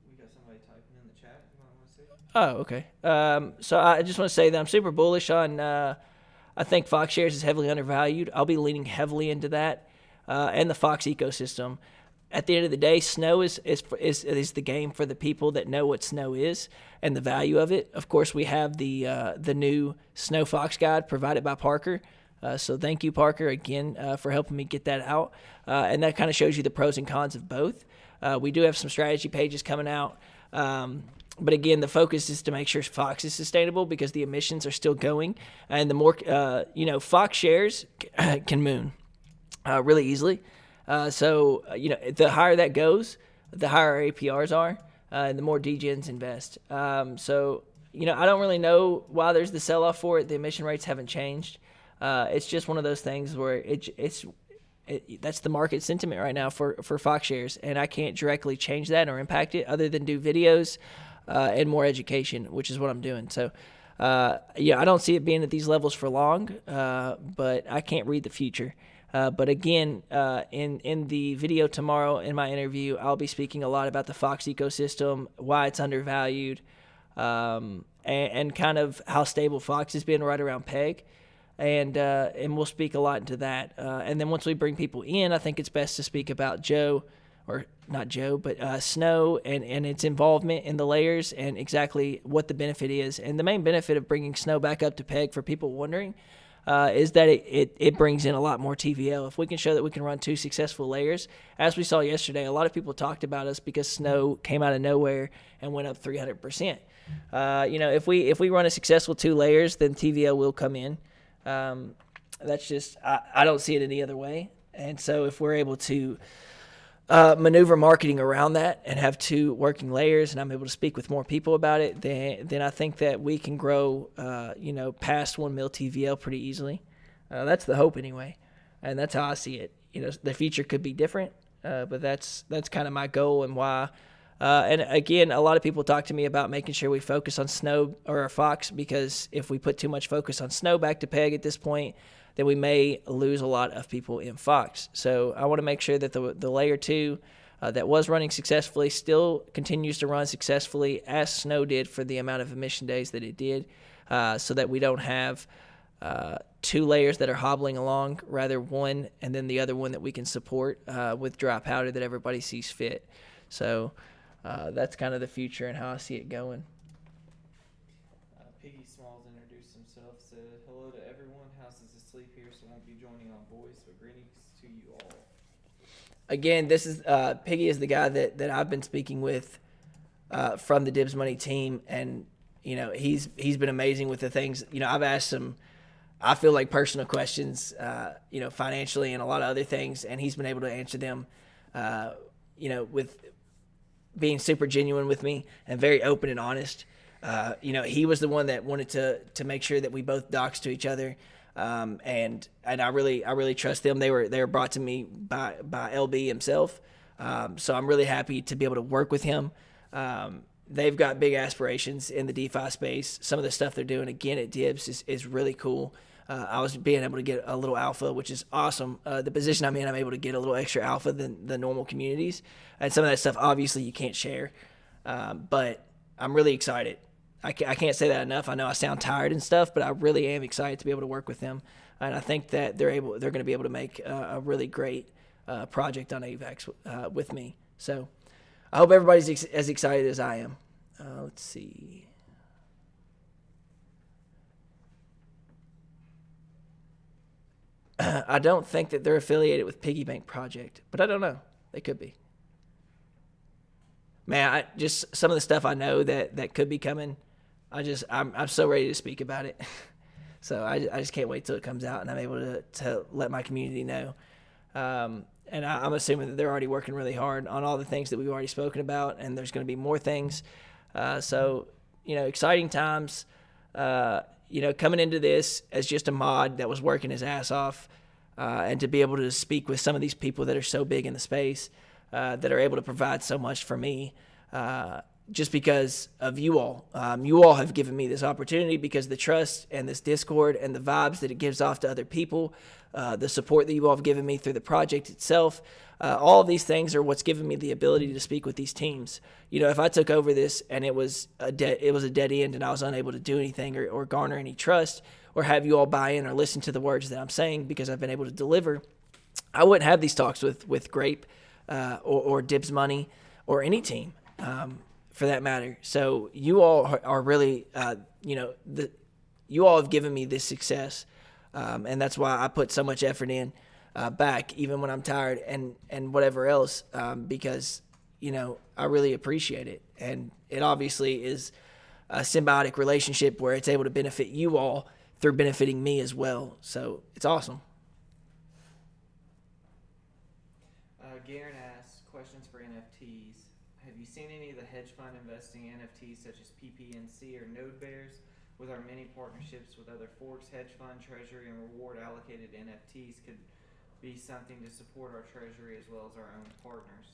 We got somebody typing in the chat. You want to say? Oh, okay. So I just want to say that I'm super bullish on. I think Fox shares is heavily undervalued. I'll be leaning heavily into that, and the Fox ecosystem. At the end of the day, snow is the game for the people that know what snow is and the value of it. Of course, we have the new Snow Fox guide provided by Parker. So thank you, Parker, again for helping me get that out. And that kind of shows you the pros and cons of both. We do have some strategy pages coming out. But again, the focus is to make sure Fox is sustainable because the emissions are still going. And the more, Fox shares can moon really easily. The higher that goes, the higher our APRs are, and the more DGens invest. I don't really know why there's the sell-off for it. The emission rates haven't changed. It's just one of those things where that's the market sentiment right now for Fox shares, and I can't directly change that or impact it other than do videos and more education, which is what I'm doing. So, I don't see it being at these levels for long, but I can't read the future. But again, in the video tomorrow in my interview, I'll be speaking a lot about the Fox ecosystem, why it's undervalued, and kind of how stable Fox has been right around peg. And we'll speak a lot into that. And then once we bring people in, I think it's best to speak about Snow and its involvement in the layers and exactly what the benefit is. And the main benefit of bringing Snow back up to peg, for people wondering, is that it brings in a lot more TVL. If we can show that we can run 2 successful layers, as we saw yesterday, a lot of people talked about us because Snow came out of nowhere and went up 300%. If we run a successful 2 layers, then TVL will come in. That's just I don't see it any other way. And so if we're able to maneuver marketing around that and have 2 working layers, and I'm able to speak with more people about it, then I think that we can grow, past 1 mil TVL pretty easily. That's the hope anyway, and that's how I see it. The future could be different, but that's kind of my goal and why. And again, a lot of people talk to me about making sure we focus on Snow or Fox, because if we put too much focus on Snow back to peg at this point, then we may lose a lot of people in Fox. So I want to make sure that the layer 2 that was running successfully still continues to run successfully as Snow did for the amount of emission days that it did, so that we don't have 2 layers that are hobbling along, rather one and then the other one that we can support with dry powder that everybody sees fit. So that's kind of the future and how I see it going. Piggy Smalls introduced himself, said, "Hello to everyone. House is asleep here, so won't be joining on voice, but greetings to you all." Again, this is Piggy is the guy that I've been speaking with from the Dibs Money team, and he's been amazing with the things. I've asked him, I feel like, personal questions, financially and a lot of other things, and he's been able to answer them, with being super genuine with me and very open and honest. He was the one that wanted to make sure that we both doxed to each other, and I really trust them. They were brought to me by LB himself, so I'm really happy to be able to work with him. They've got big aspirations in the DeFi space. Some of the stuff they're doing again at Dibs is really cool. I was being able to get a little alpha, which is awesome. The position I'm in, I'm able to get a little extra alpha than the normal communities. And some of that stuff, obviously, you can't share. But I'm really excited. I can't say that enough. I know I sound tired and stuff, but I really am excited to be able to work with them. And I think that they're going to be able to make a really great project on AVAX with me. So I hope everybody's as excited as I am. Let's see. I don't think that they're affiliated with Piggy Bank Project, but I don't know. They could be. Man, just some of the stuff I know that could be coming. I'm so ready to speak about it. So I just can't wait till it comes out and I'm able to let my community know. And I'm assuming that they're already working really hard on all the things that we've already spoken about, and there's going to be more things. So exciting times. Coming into this as just a mod that was working his ass off, and to be able to speak with some of these people that are so big in the space, that are able to provide so much for me, just because of you all. You all have given me this opportunity because the trust and this Discord and the vibes that it gives off to other people, the support that you all have given me through the project itself. All of these things are what's given me the ability to speak with these teams. If I took over this and it was a dead end and I was unable to do anything or garner any trust or have you all buy in or listen to the words that I'm saying because I've been able to deliver, I wouldn't have these talks with Grape or Dibs Money or any team for that matter. So you all are really, you all have given me this success, and that's why I put so much effort in back, even when I'm tired and whatever else, because, I really appreciate it. And it obviously is a symbiotic relationship where it's able to benefit you all through benefiting me as well. So it's awesome. Garen asks, questions for NFTs. Have you seen any of the hedge fund investing NFTs such as PPNC or Node Bears? With our many partnerships with other forks, hedge fund, treasury, and reward allocated NFTs could be something to support our treasury as well as our own partners.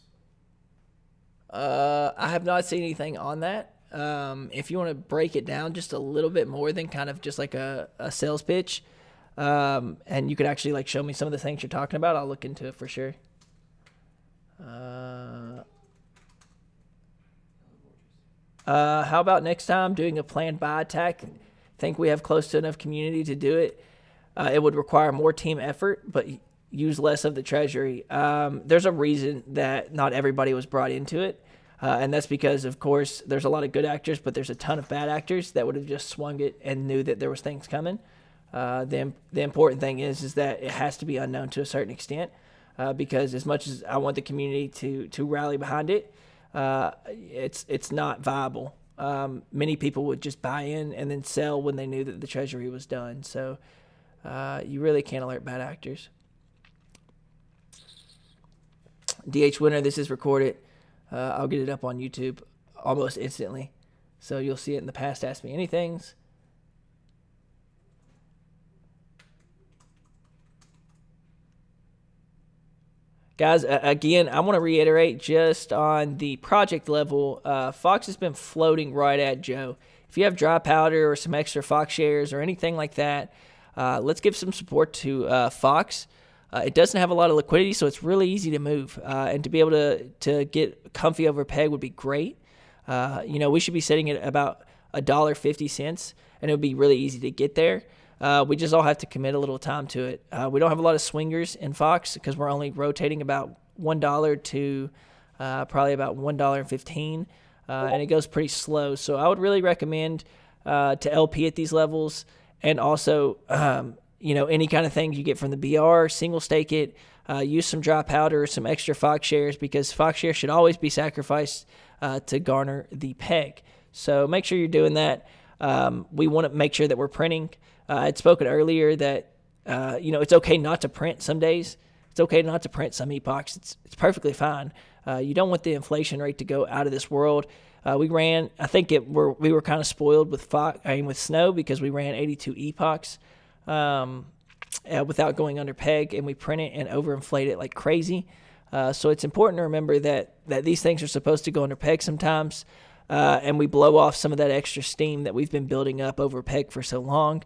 I have not seen anything on that. If you want to break it down just a little bit more than kind of just like a sales pitch, and you could actually like show me some of the things you're talking about, I'll look into it for sure. How about next time doing a planned buy attack? Think we have close to enough community to do it. It would require more team effort, but use less of the treasury. There's a reason that not everybody was brought into it. And that's because, of course, there's a lot of good actors, but there's a ton of bad actors that would have just swung it and knew that there was things coming. The important thing is that it has to be unknown to a certain extent, because as much as I want the community to rally behind it, it's not viable. Many people would just buy in and then sell when they knew that the treasury was done. So you really can't alert bad actors. DH Winner, this is recorded. I'll get it up on YouTube almost instantly. So you'll see it in the past Ask Me Anythings. Guys, again, I want to reiterate just on the project level, Fox has been floating right at Joe. If you have dry powder or some extra Fox shares or anything like that, let's give some support to Fox. It doesn't have a lot of liquidity, so it's really easy to move. And to be able to get comfy over peg would be great. We should be sitting at about $1.50, and it would be really easy to get there. We just all have to commit a little time to it. We don't have a lot of swingers in Fox because we're only rotating about $1 to probably about $1.15, and it goes pretty slow. So I would really recommend to LP at these levels, and also any kind of things you get from the BR, single stake it, use some dry powder or some extra Fox shares, because Fox shares should always be sacrificed to garner the peg. So make sure you're doing that. We want to make sure that we're printing. I had spoken earlier that, it's okay not to print some days. It's okay not to print some epochs. It's perfectly fine. You don't want the inflation rate to go out of this world. We ran, I think we were kind of spoiled with Snow, because we ran 82 epochs without going under peg, and we print it and overinflate it like crazy. So it's important to remember that these things are supposed to go under peg sometimes. And we blow off some of that extra steam that we've been building up over peg for so long.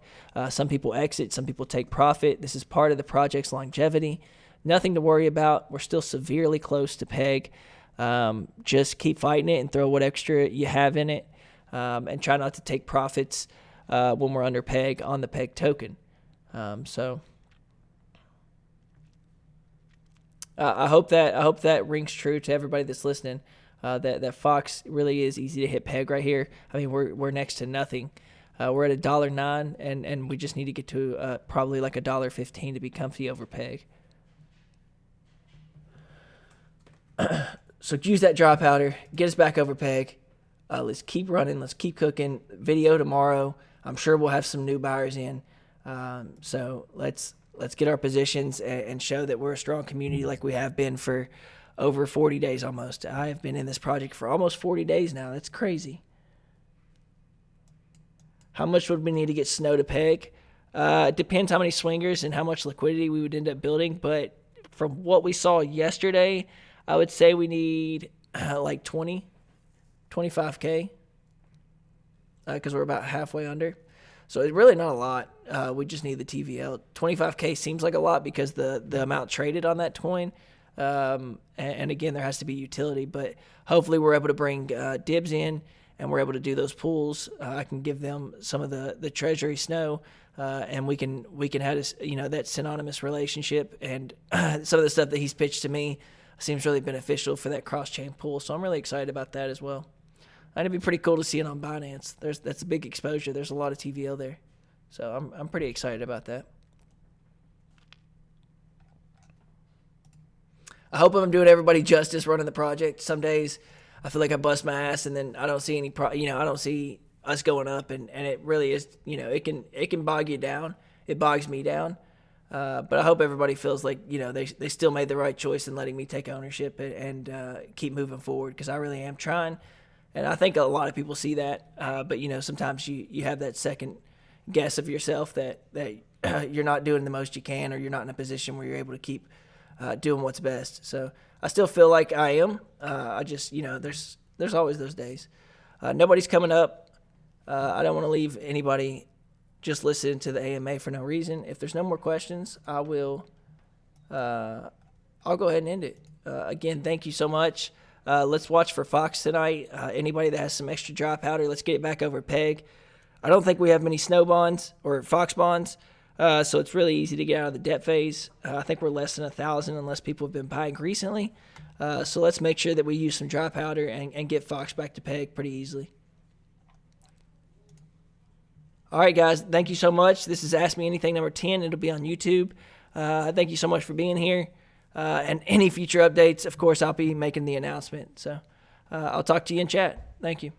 Some people exit, some people take profit. This is part of the project's longevity. Nothing to worry about. We're still severely close to peg. Just keep fighting it and throw what extra you have in it, and try not to take profits when we're under peg on the peg token. I hope that rings true to everybody that's listening. That Fox really is easy to hit peg right here. I mean, we're next to nothing. We're at $1.09, and we just need to get to probably like $1.15 to be comfy over peg. So use that dry powder, get us back over peg. Let's keep running. Let's keep cooking. Video tomorrow. I'm sure we'll have some new buyers in. So let's get our positions and show that we're a strong community like we have been for over 40 days almost. I have been in this project for almost 40 days now. That's crazy. How much would we need to get Snow to peg? It depends how many swingers and how much liquidity we would end up building. But from what we saw yesterday, I would say we need like 20 25K, because we're about halfway under. So it's really not a lot. We just need the TVL. 25K seems like a lot because the amount traded on that coin. And again, there has to be utility. But hopefully we're able to bring Dibs in, and we're able to do those pools. I can give them some of the treasury snow, and we can have this, that synonymous relationship. And some of the stuff that he's pitched to me seems really beneficial for that cross-chain pool. So I'm really excited about that as well. And it'd be pretty cool to see it on Binance. That's a big exposure. There's a lot of TVL there. So I'm pretty excited about that. I hope I'm doing everybody justice running the project. Some days I feel like I bust my ass, and then I don't see I don't see us going up, and it really is, it can bog you down. It bogs me down. But I hope everybody feels like, they still made the right choice in letting me take ownership and keep moving forward, because I really am trying. And I think a lot of people see that. But, sometimes you have that second guess of yourself that you're not doing the most you can, or you're not in a position where you're able to keep doing what's best. So I still feel like I am. I just, there's always those days. Nobody's coming up. I don't want to leave anybody just listening to the AMA for no reason. If there's no more questions, I'll go ahead and end it. Again, thank you so much. Let's watch for Fox tonight. Anybody that has some extra dry powder, let's get it back over Peg. I don't think we have many snow bonds or Fox bonds, so it's really easy to get out of the debt phase. I think we're less than 1,000 unless people have been buying recently. So let's make sure that we use some dry powder and get Fox back to Peg pretty easily. All right, guys, thank you so much. This is Ask Me Anything number 10. It'll be on YouTube. Thank you so much for being here. And any future updates, of course, I'll be making the announcement. So I'll talk to you in chat. Thank you.